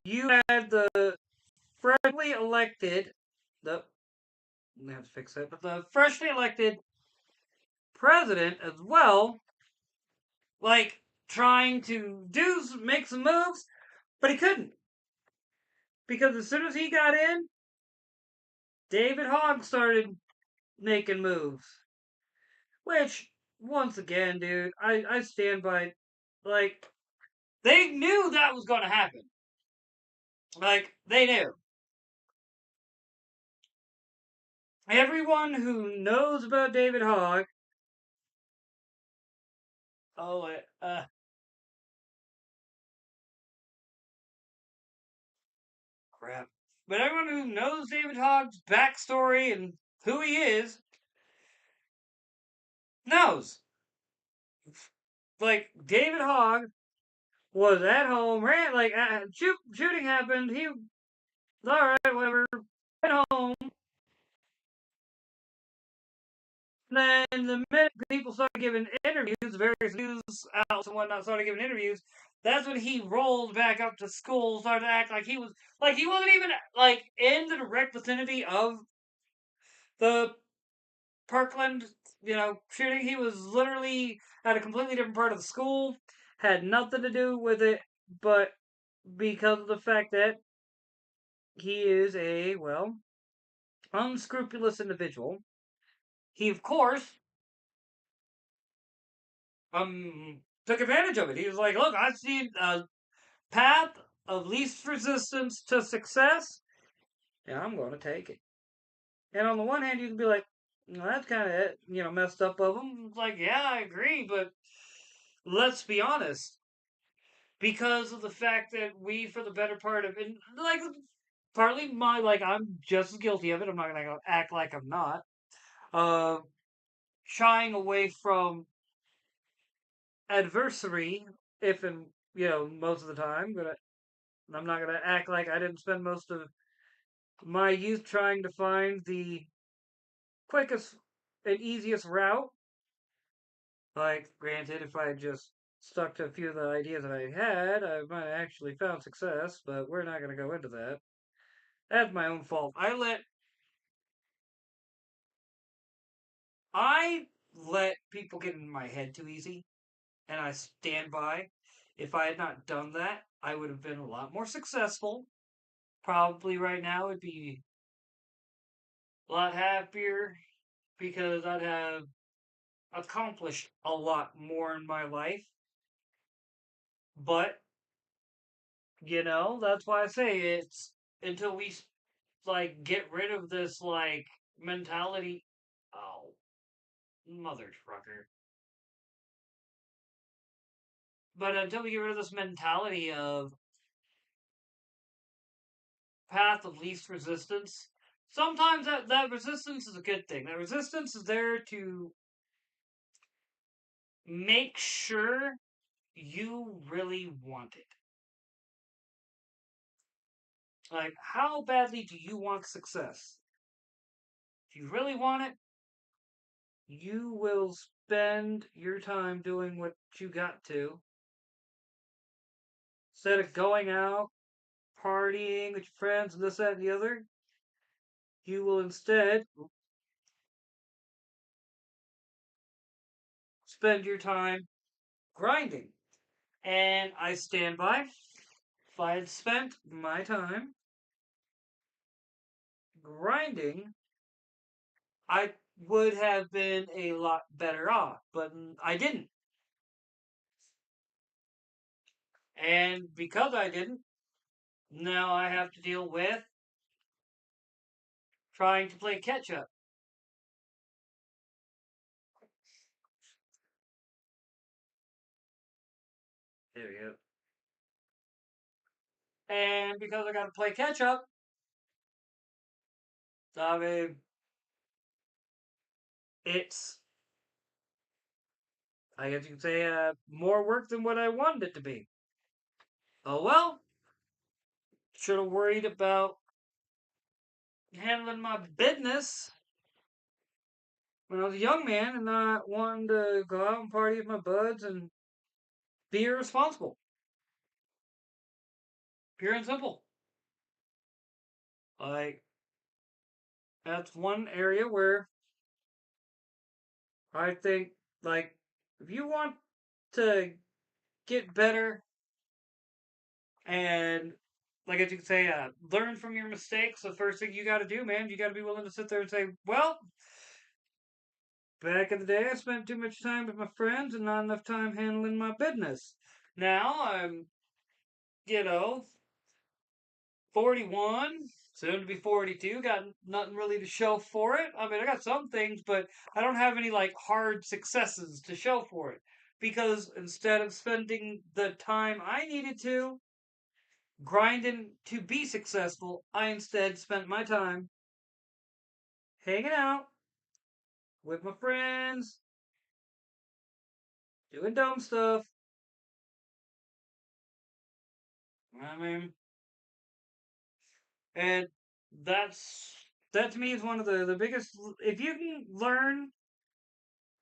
you had the freshly elected, the I have to fix that, but the freshly elected president as well, like trying to make some moves, but he couldn't because as soon as he got in, David Hogg started making moves. Which, once again, dude, I stand by. Like, they knew that was going to happen. Like, they knew. Everyone who knows about David Hogg. Oh, crap. But everyone who knows David Hogg's backstory and who he is knows. Like, David Hogg was at home, ran, like, shooting happened. He was alright, whatever. Went home. And then the minute people started giving interviews, various news outlets and whatnot started giving interviews, that's when he rolled back up to school, started to act like he wasn't even like in the direct vicinity of the Parkland, shooting. He was literally at a completely different part of the school, had nothing to do with it, but because of the fact that he is a, well, unscrupulous individual, he of course took advantage of it. He was like, look, I see a path of least resistance to success, and I'm going to take it. And on the one hand, you can be like, well, that's kind of messed up of him. It's like, yeah, I agree, but let's be honest. Because of the fact that we, for the better part of it, like, partly I'm just as guilty of it. I'm not going to act like I'm not. Uh, Shying away from adversary, if and, most of the time, but I'm not going to act like I didn't spend most of my youth trying to find the quickest and easiest route. Like, granted, if I had just stuck to a few of the ideas that I had, I might have actually found success, but we're not going to go into that. That's my own fault. I let people get in my head too easy, and I stand by. If I had not done that, I would have been a lot more successful. Probably right now would be a lot happier because I'd have accomplished a lot more in my life. But, that's why I say it's until we like get rid of this like mentality. Oh, mother trucker. But until we get rid of this mentality of path of least resistance, sometimes that resistance is a good thing. That resistance is there to make sure you really want it. Like, how badly do you want success? If you really want it, you will spend your time doing what you got to. Instead of going out, partying with your friends, and this, that, and the other, you will instead spend your time grinding. And I stand by. If I had spent my time grinding I would have been a lot better off, but I didn't. And because I didn't, now I have to deal with trying to play catch up. There we go. And because I got to play catch up, I mean, it's, I guess you could say, more work than what I wanted it to be. Oh well, should have worried about handling my business when I was a young man and not wanting to go out and party with my buds and be irresponsible. Pure and simple. Like, that's one area where I think, like, if you want to get better and, like, as you can say, learn from your mistakes, the first thing you got to do, man, you got to be willing to sit there and say, well, back in the day, I spent too much time with my friends and not enough time handling my business. Now I'm, you know, 41, soon to be 42. Got nothing really to show for it. I mean, I got some things, but I don't have any like hard successes to show for it. Because instead of spending the time I needed to grinding to be successful, I instead spent my time hanging out with my friends, doing dumb stuff. I mean, and that's that to me is one of the biggest. If you can learn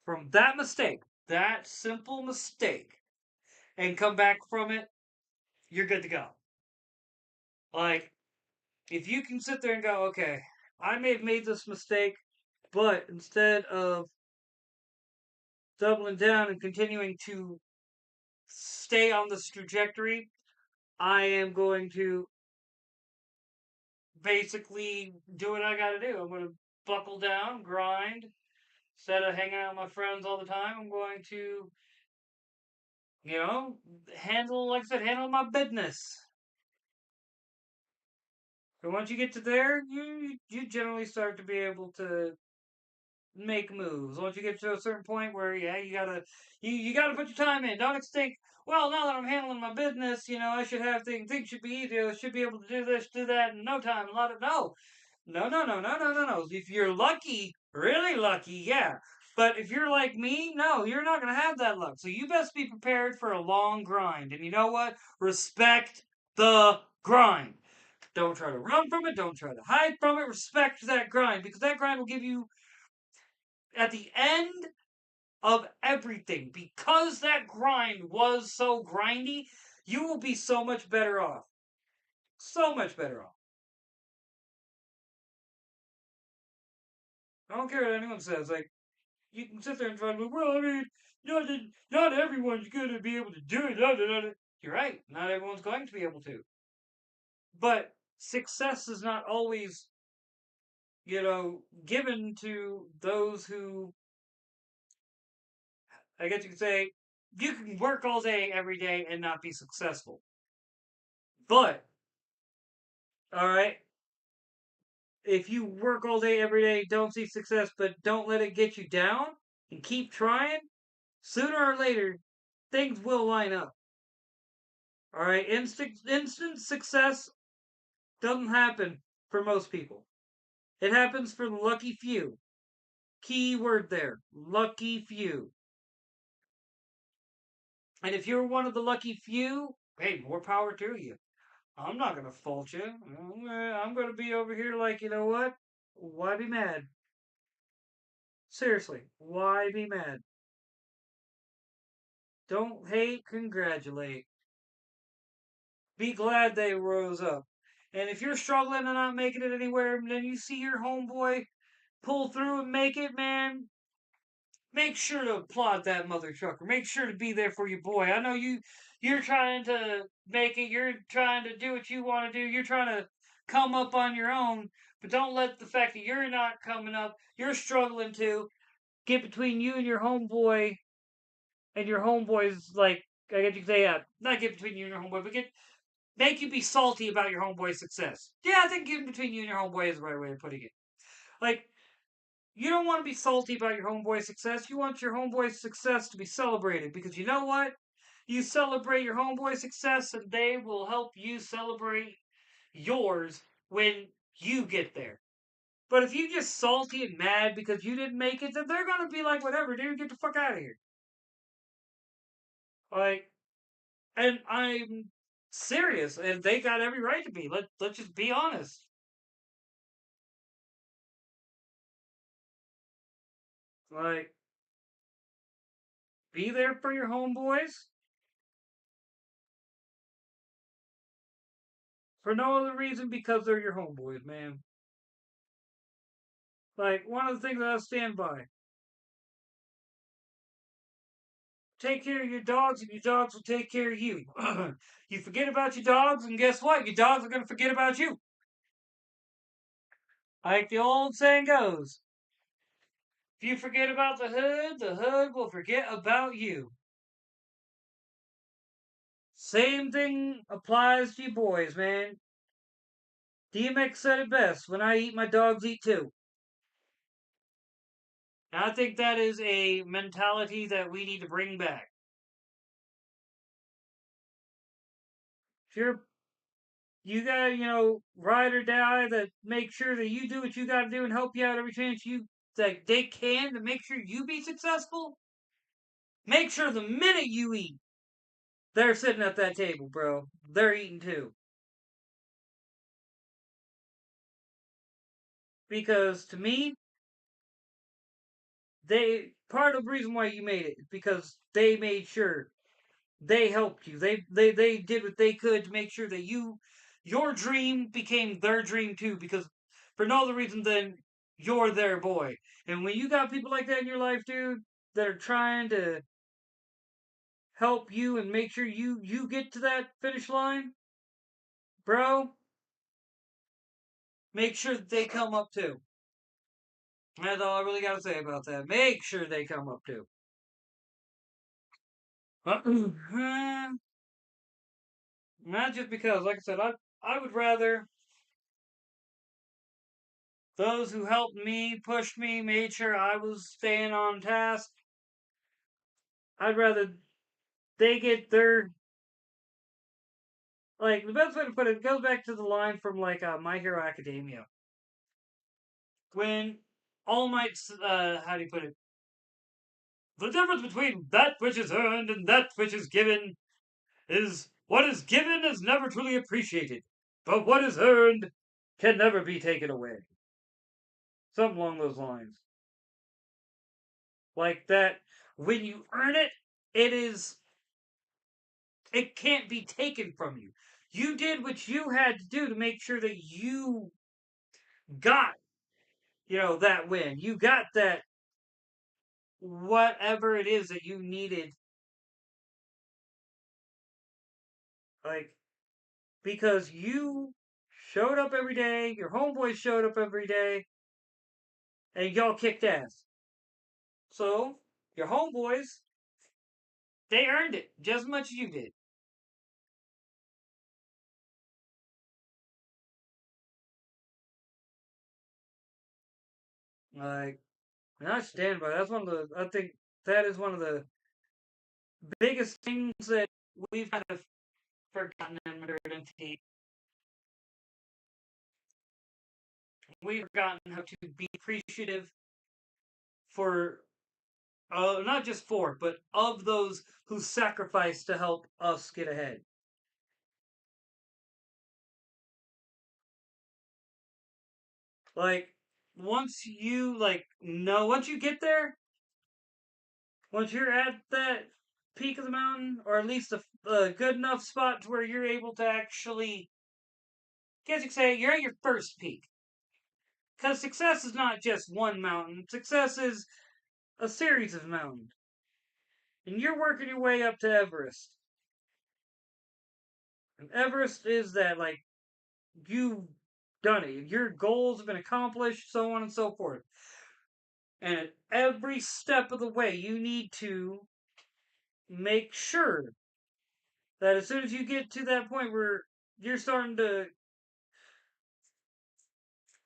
from that mistake, that simple mistake, and come back from it, you're good to go. Like, if you can sit there and go, okay, I may have made this mistake, but instead of doubling down and continuing to stay on this trajectory, I am going to basically do what I got to do. I'm going to buckle down, grind. Instead of hanging out with my friends all the time, I'm going to, you know, handle, like I said, handle my business. And once you get to there, you generally start to be able to make moves. Once you get to a certain point where yeah, you gotta put your time in. Don't think, well, now that I'm handling my business, I should have things should be easier. I should be able to do this, do that in no time. A lot of no. No, no, no, no, no, no, no. If you're lucky, really lucky, yeah. But if you're like me, no, you're not gonna have that luck. So you best be prepared for a long grind. And you know what? Respect the grind. Don't try to run from it. Don't try to hide from it. Respect that grind because that grind will give you, at the end of everything, because that grind was so grindy, you will be so much better off. So much better off. I don't care what anyone says. Like, you can sit there and try to, well, I mean, not everyone's going to be able to do it. Da, da, da, da. You're right. Not everyone's going to be able to. But success is not always, given to those who, I guess you could say, you can work all day, every day, and not be successful. But, all right, if you work all day, every day, don't see success, but don't let it get you down and keep trying, sooner or later, things will line up. All right, instant success doesn't happen for most people. It happens for the lucky few. Key word there, lucky few. And if you're one of the lucky few, hey, more power to you. I'm not gonna fault you. I'm gonna be over here like, you know what? Why be mad? Seriously, why be mad? Don't hate, congratulate. Be glad they rose up. And if you're struggling and not making it anywhere, and then you see your homeboy pull through and make it, man, make sure to applaud that mother trucker. Make sure to be there for your boy. I know you're trying to make it, you're trying to do what you want to do, you're trying to come up on your own, But don't let the fact that you're not coming up, you're struggling to get between you and your homeboy, and your homeboy's like, I guess you could say, not get between you and your homeboy, but make you be salty about your homeboy's success. Yeah, I think getting between you and your homeboy is the right way of putting it. Like, you don't want to be salty about your homeboy's success. You want your homeboy's success to be celebrated because you know what? You celebrate your homeboy's success, and they will help you celebrate yours when you get there. But if you just salty and mad because you didn't make it, then they're gonna be like, whatever, dude, get the fuck out of here. Like, and I'm serious, and they got every right to be. Let's just be honest. Like, be there for your homeboys for no other reason because they're your homeboys, man. Like, one of the things that I stand by. Take care of your dogs, and your dogs will take care of you. You forget about your dogs, and guess what? Your dogs are going to forget about you. Like the old saying goes, if you forget about the hood will forget about you. Same thing applies to you boys, man. DMX said it best, when I eat, my dogs eat too. And I think that is a mentality that we need to bring back. Sure, you gotta, ride or die that make sure that you do what you gotta do and help you out every chance you that they can to make sure you be successful. Make sure the minute you eat, they're sitting at that table, bro. They're eating too. Because to me, they part of the reason why you made it is because they made sure they helped you. They did what they could to make sure that your dream became their dream too, because for no other reason than you're their boy. And when you got people like that in your life, dude, that are trying to help you and make sure you get to that finish line, bro, make sure that they come up too. That's all I really got to say about that. Make sure they come up too. Not just because, like I said, I would rather those who helped me, pushed me, made sure I was staying on task. I'd rather they get their like the best way to put it goes back to the line from like My Hero Academia when All Might's how do you put it? The difference between that which is earned and that which is given is what is given is never truly appreciated, but what is earned can never be taken away. Something along those lines. Like that, when you earn it, it is it can't be taken from you. You did what you had to do to make sure that you got, that win. You got that whatever it is that you needed, like because you showed up every day, your homeboys showed up every day, and y'all kicked ass. So your homeboys, they earned it just as much as you did. Like, and I stand by that. That's one of the. I think that is one of the biggest things that we've kind of forgotten in modernity. We've forgotten how to be appreciative for, not just for, but of those who sacrifice to help us get ahead. Like, once you get there, once you're at that peak of the mountain, or at least a good enough spot to where you're able to actually, I guess you could say, you're at your first peak. Because success is not just one mountain, success is a series of mountains. And you're working your way up to Everest. And Everest is that, like, you done it. Your goals have been accomplished, so on and so forth. And at every step of the way, you need to make sure that as soon as you get to that point where you're starting to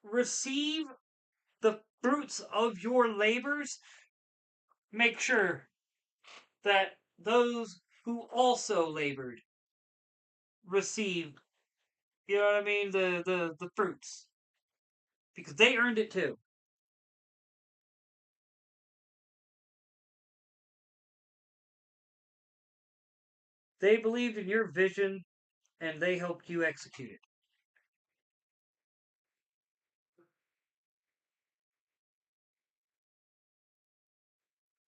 receive the fruits of your labors, make sure that those who also labored receive, you know what I mean, the fruits. Because they earned it too. They believed in your vision and they helped you execute it.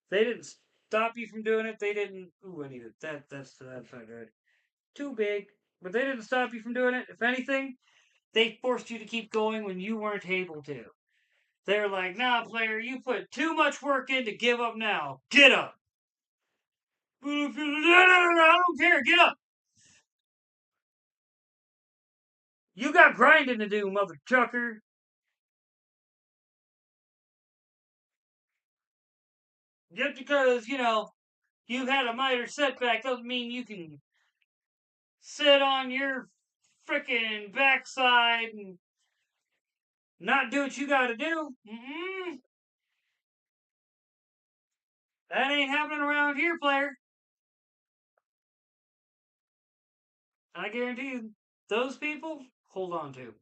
They didn't stop you from doing it. They didn't. Ooh, I need it. That's not good. Too big. But they didn't stop you from doing it. If anything, they forced you to keep going when you weren't able to. They're like, nah, player, you put too much work in to give up now. Get up. No, I don't care. Get up. You got grinding to do, mother chucker. Just because, you've had a minor setback doesn't mean you can sit on your frickin' backside and not do what you gotta do. That ain't happening around here, player. I guarantee you, those people, hold on to.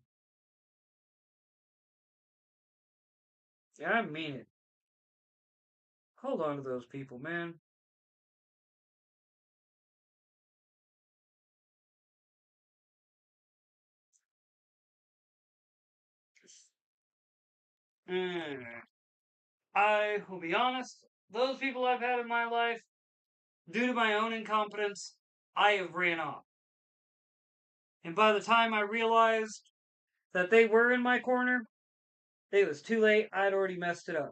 Yeah, I mean it. Hold on to those people, man. Mm. I will be honest, those people I've had in my life, due to my own incompetence, I have ran off. And by the time I realized that they were in my corner, it was too late. I'd already messed it up.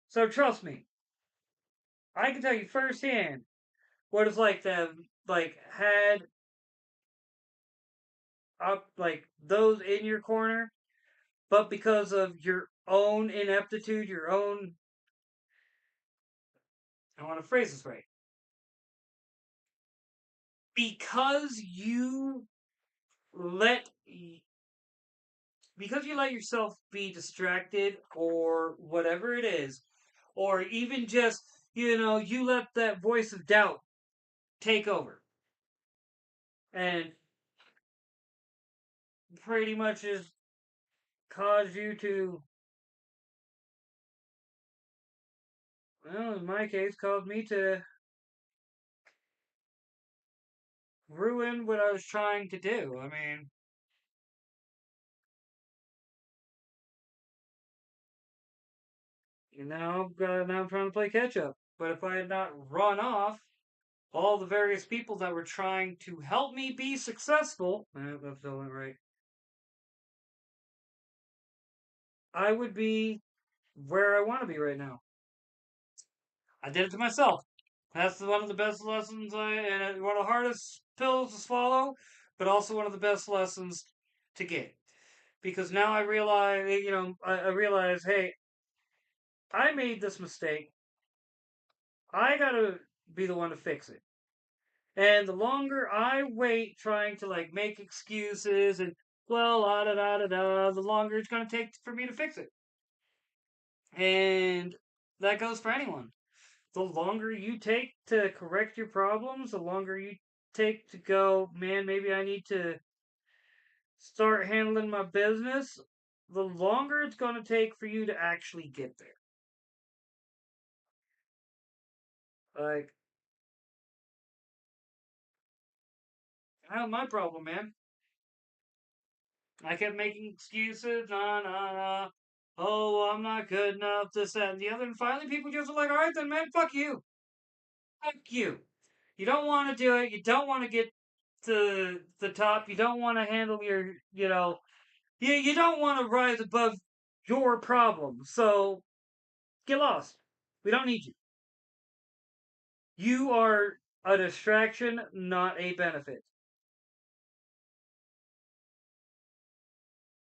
So trust me, I can tell you firsthand what it's like to have had up those in your corner, but because of your own ineptitude, your own, I want to phrase this right, because let you let yourself be distracted or whatever it is, or even just you let that voice of doubt take over and pretty much just cause you to, well, in my case, caused me to ruin what I was trying to do. I mean, now I'm trying to play catch up. But if I had not run off all the various people that were trying to help me be successful, that still went right, I would be where I want to be right now. I did it to myself. That's one of the best lessons and one of the hardest pills to swallow, but also one of the best lessons to get. Because now I realize, I realize, hey, I made this mistake. I gotta be the one to fix it. And the longer I wait trying to make excuses and well, da da da da, the longer it's gonna take for me to fix it. And that goes for anyone. The longer you take to correct your problems, the longer you take to go, man, maybe I need to start handling my business, the longer it's going to take for you to actually get there. Like, that was my problem, man. I kept making excuses, nah, nah, nah. Oh, I'm not good enough, this, that, and the other. And finally, people just were like, all right, then, man, fuck you. Fuck you. You don't want to do it. You don't want to get to the top. You don't want to handle your, you don't want to rise above your problem. So get lost. We don't need you. You are a distraction, not a benefit.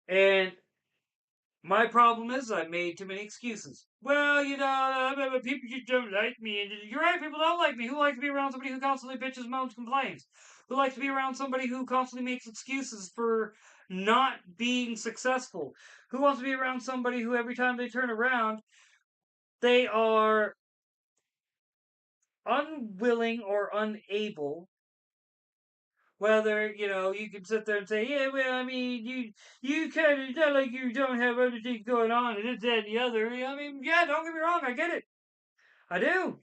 And my problem is I made too many excuses. Well, people just don't like me. And you're right, people don't like me. Who likes to be around somebody who constantly bitches, moans, complains? Who likes to be around somebody who constantly makes excuses for not being successful? Who wants to be around somebody who every time they turn around, they are unwilling or unable, whether you can sit there and say, yeah, well, I mean, you kind of not like you don't have other things going on and this, that, and the other. I mean, yeah, don't get me wrong, I get it, I do,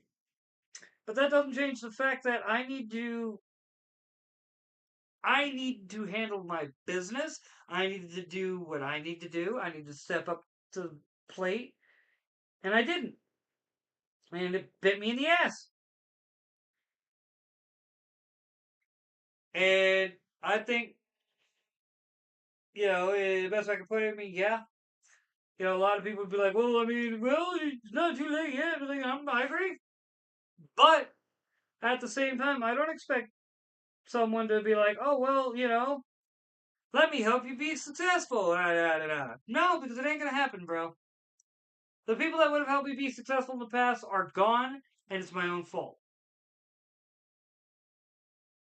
but that doesn't change the fact that I need to handle my business. I need to do what I need to do. I need to step up to the plate, and I didn't, and it bit me in the ass. And I think the best I can put it, I mean, yeah, a lot of people would be like, well, I mean, well, it's not too late yet. I agree. But at the same time, I don't expect someone to be like, oh, well, let me help you be successful. No, because it ain't going to happen, bro. The people that would have helped me be successful in the past are gone, and it's my own fault.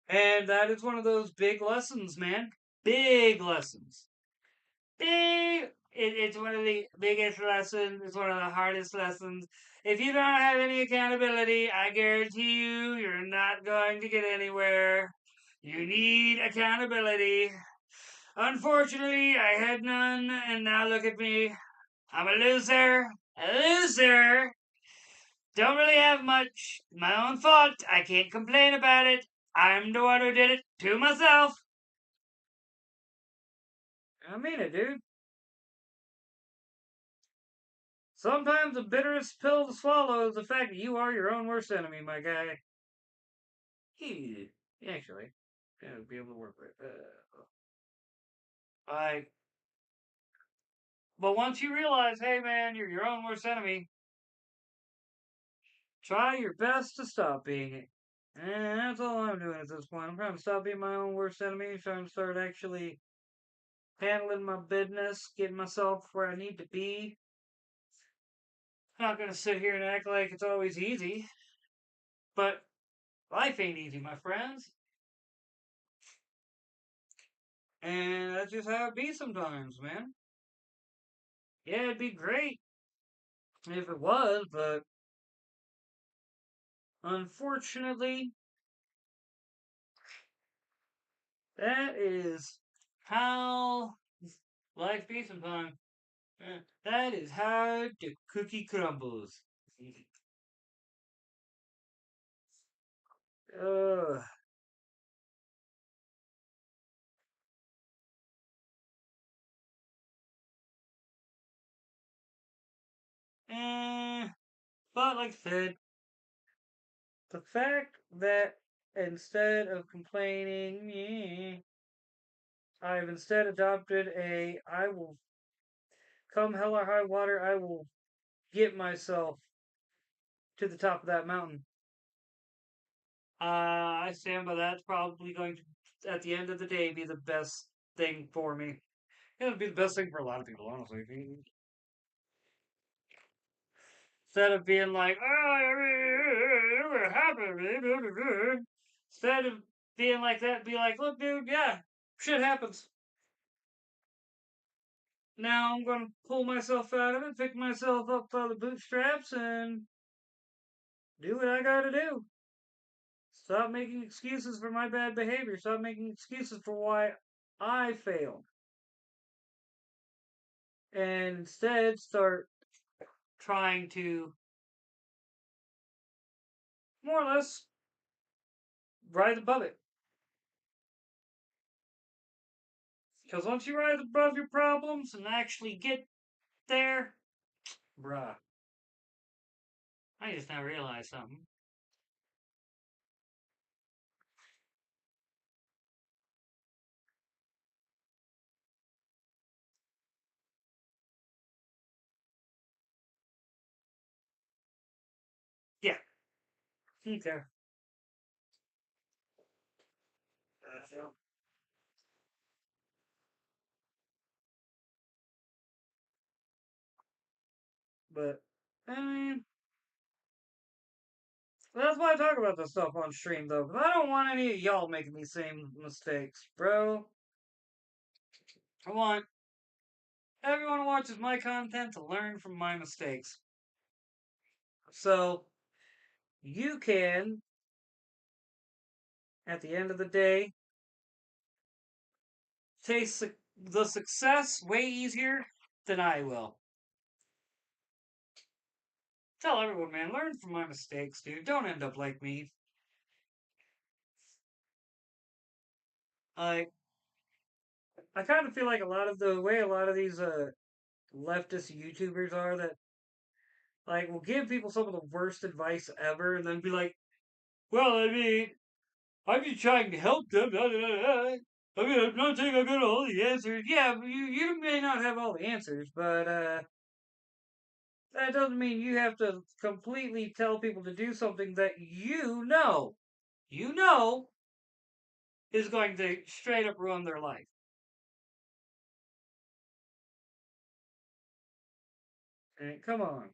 And that is one of those big lessons, man. Big lessons. It's one of the biggest lessons. It's one of the hardest lessons. If you don't have any accountability, I guarantee you're not going to get anywhere. You need accountability. Unfortunately, I had none, and now look at me. I'm a loser. A loser. Don't really have much. My own fault. I can't complain about it. I'm the one who did it to myself. I mean it, dude. Sometimes the bitterest pill to swallow is the fact that you are your own worst enemy, my guy. He actually gonna be able to work with. I. But once you realize, hey man, you're your own worst enemy, try your best to stop being it. And that's all I'm doing at this point. I'm trying to stop being my own worst enemy. I'm trying to start actually handling my business, getting myself where I need to be. I'm not gonna sit here and act like it's always easy, but life ain't easy, my friends. And that's just how it be sometimes, man. Yeah, it'd be great if it was, but unfortunately, that is how life be sometimes. That is how the cookie crumbles. Uh, eh, but like I said, the fact that instead of complaining, I've instead adopted I will come hell or high water, I will get myself to the top of that mountain. I stand by that. It's probably going to, at the end of the day, be the best thing for me. It'll be the best thing for a lot of people, honestly. Instead of being like, oh, what happened? Instead of being like that, be like, look, dude, yeah, shit happens. Now I'm going to pull myself out of it, pick myself up by the bootstraps, and do what I got to do. Stop making excuses for my bad behavior. Stop making excuses for why I failed. And instead start trying to more or less rise above it. Because once you rise above your problems and actually get there, bruh, I just now realized something. Yeah, okay. But I mean, that's why I talk about this stuff on stream, though, because I don't want any of y'all making these same mistakes, bro. I want everyone who watches my content to learn from my mistakes. So you can, at the end of the day, taste the success way easier than I will. Tell everyone, man, learn from my mistakes, dude. Don't end up like me. I I kind of feel like a lot of the way a lot of these leftist YouTubers are that like will give people some of the worst advice ever and then be like, well, I mean, I'm just trying to help them. I mean, I'm not saying I got all the answers. Yeah, you may not have all the answers, but that doesn't mean you have to completely tell people to do something that you know is going to straight up ruin their life. And come on.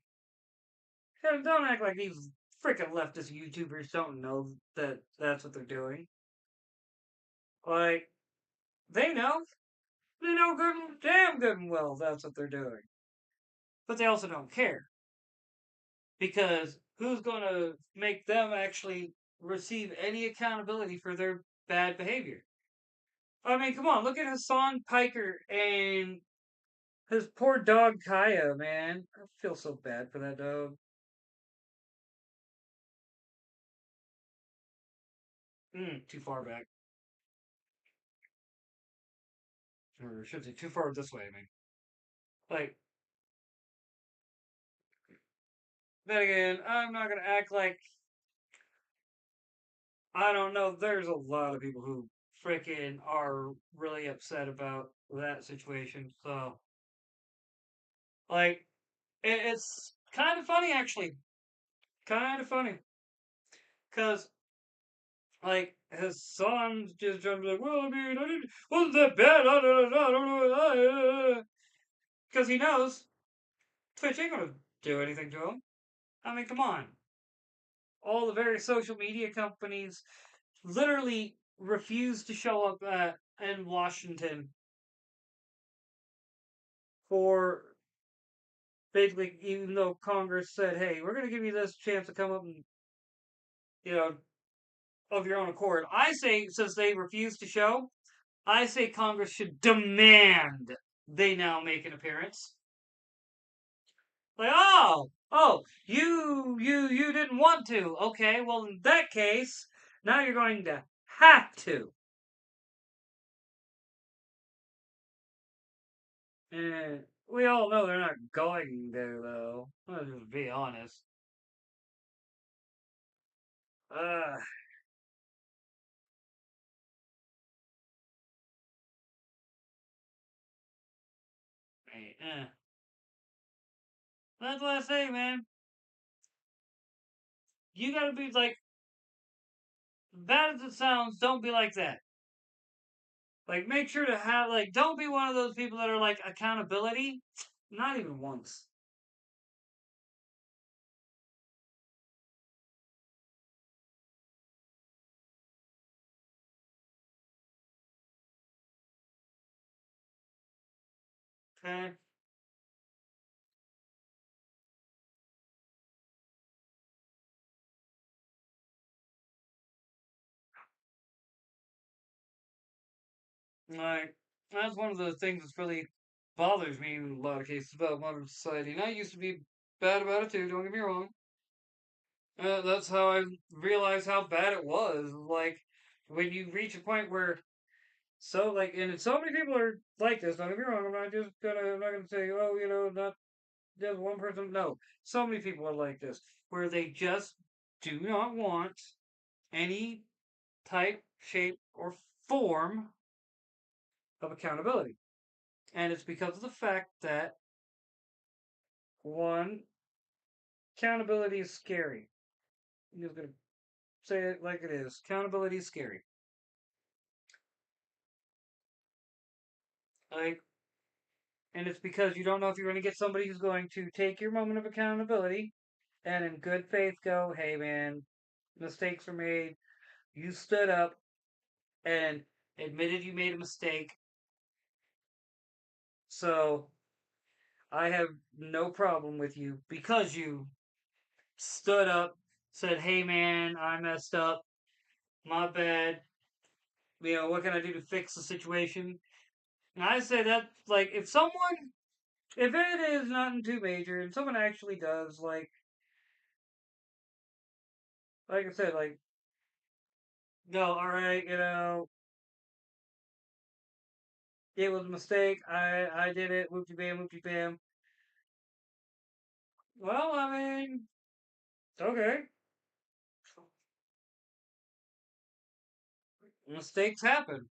Don't act like these freaking leftist YouTubers don't know that that's what they're doing. Like, they know. They know damn good and well that's what they're doing. But they also don't care. Because who's going to make them actually receive any accountability for their bad behavior? I mean, come on, look at Hassan Piker and his poor dog Kaya, man. I feel so bad for that dog. Too far back. Or should I say too far this way, I mean. Like, then again, I'm not gonna act like I don't know. There's a lot of people who freaking are really upset about that situation. So, like, it's kind of funny, actually. Kind of funny. Because, like, his son's just trying to be like, well, I mean, wasn't that bad? I don't know. Because he knows Twitch ain't going to do anything to him. I mean, come on. All the various social media companies literally refuse to show up in Washington for basically, even though Congress said, "Hey, we're going to give you this chance to come up and you know of your own accord." I say, since they refuse to show, I say Congress should demand they now make an appearance. Like, you didn't want to. Okay, well in that case, now you're going to have to. And we all know they're not going to, though. Let's just be honest. Uh, eh. That's what I say, man. You gotta be like, bad as it sounds, don't be like that. Like, make sure to have, like, don't be one of those people that are like, accountability. Not even once. Okay? Like, that's one of the things that really bothers me in a lot of cases about modern society. And I used to be bad about it too, don't get me wrong. That's how I realized how bad it was. Like, when you reach a point where, so, like, and so many people are like this, don't get me wrong, I'm not gonna say, oh, not just one person. No, so many people are like this, where they just do not want any type, shape, or form of accountability. And it's because of the fact that, one, accountability is scary. I'm just going to say it like it is. Accountability is scary. Like, And it's because you don't know if you're going to get somebody who's going to take your moment of accountability and in good faith go, hey man, mistakes were made. You stood up and admitted you made a mistake. So I have no problem with you because you stood up, said, hey man, I messed up. My bad. What can I do to fix the situation? And I say that, like, if it is nothing too major and someone actually does, like I said, like, no, alright, it was a mistake. I did it. Whoopty bam, whoopty bam. Well, I mean, okay. Mistakes happen.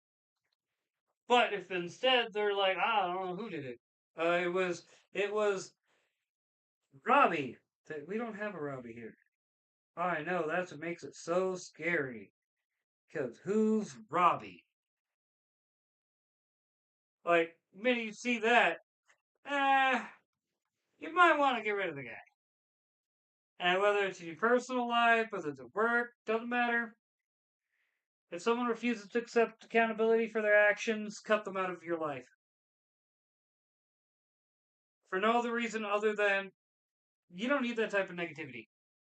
But if instead they're like, I don't know who did it. It was Robbie. We don't have a Robbie here. I know, that's what makes it so scary. Because who's Robbie? Like, the minute you see that, eh, you might want to get rid of the guy. And whether it's in your personal life, whether it's at work, doesn't matter. If someone refuses to accept accountability for their actions, cut them out of your life. For no other reason other than you don't need that type of negativity.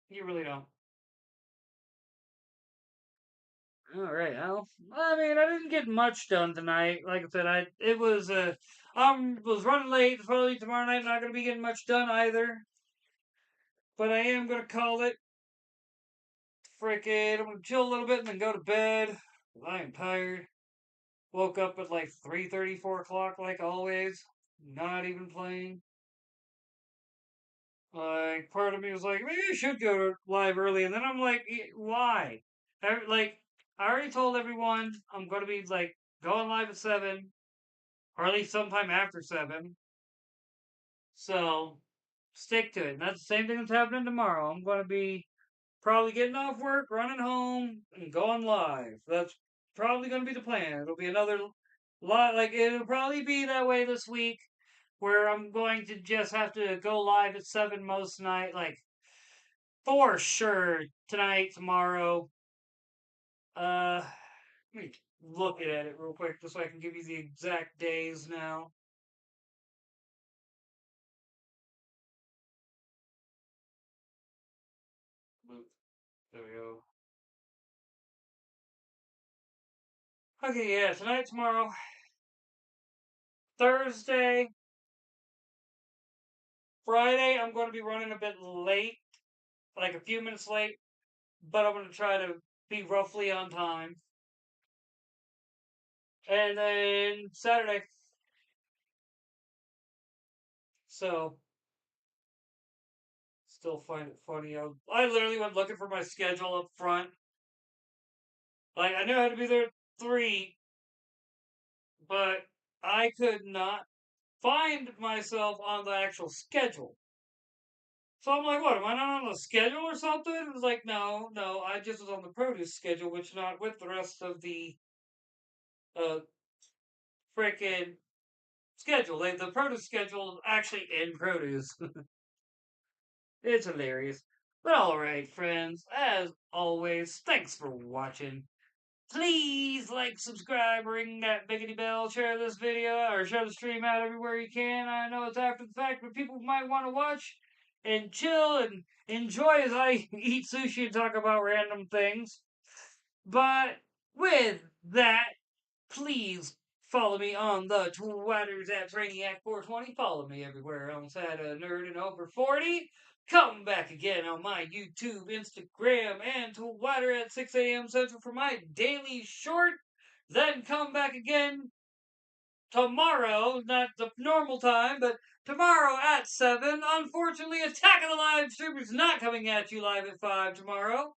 You really don't. All right. Well, I mean, I didn't get much done tonight. Like I said, was running late. Probably tomorrow night not gonna be getting much done either. But I am gonna call it. Frickin', I'm gonna chill a little bit and then go to bed. I am tired. Woke up at like 3:30, 4 o'clock, like always. Not even playing. Like, part of me was like, maybe I should go live early. And then I'm like, why? I already told everyone I'm going to be, like, going live at 7, or at least sometime after 7. So, stick to it. And that's the same thing that's happening tomorrow. I'm going to be probably getting off work, running home, and going live. That's probably going to be the plan. It'll be another lot, like, it'll probably be that way this week, where I'm going to just have to go live at 7 most night, like, for sure tonight, tomorrow. Let me look at it real quick just so I can give you the exact days now. There we go. Okay, yeah, tonight, tomorrow, Thursday, Friday. I'm going to be running a bit late, like a few minutes late, but I'm going to try to be roughly on time. And then Saturday. So, still find it funny. I literally went looking for my schedule up front. Like, I knew I had to be there at 3, but I could not find myself on the actual schedule. So I'm like, what? Am I not on the schedule or something? It was like, no, no, I just was on the produce schedule, which not with the rest of the uh freaking schedule. The produce schedule is actually in produce. It's hilarious. But alright, friends, as always, thanks for watching. Please like, subscribe, ring that biggity bell, share this video, or share the stream out everywhere you can. I know it's after the fact, but people might want to watch and chill and enjoy as I eat sushi and talk about random things. But with that, please follow me on the Twitters at Brainiac420. Follow me everywhere else at a nerd and over 40. Come back again on my YouTube, Instagram, and Twitter at 6 a.m. Central for my daily short. Then come back again tomorrow, not the normal time, but tomorrow at 7. Unfortunately, Attack of the Live Streamer's not coming at you live at 5 tomorrow.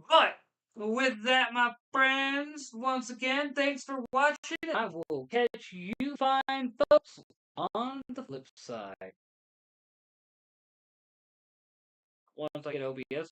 But with that, my friends, once again, thanks for watching. I will catch you fine folks on the flip side. Once I get OBS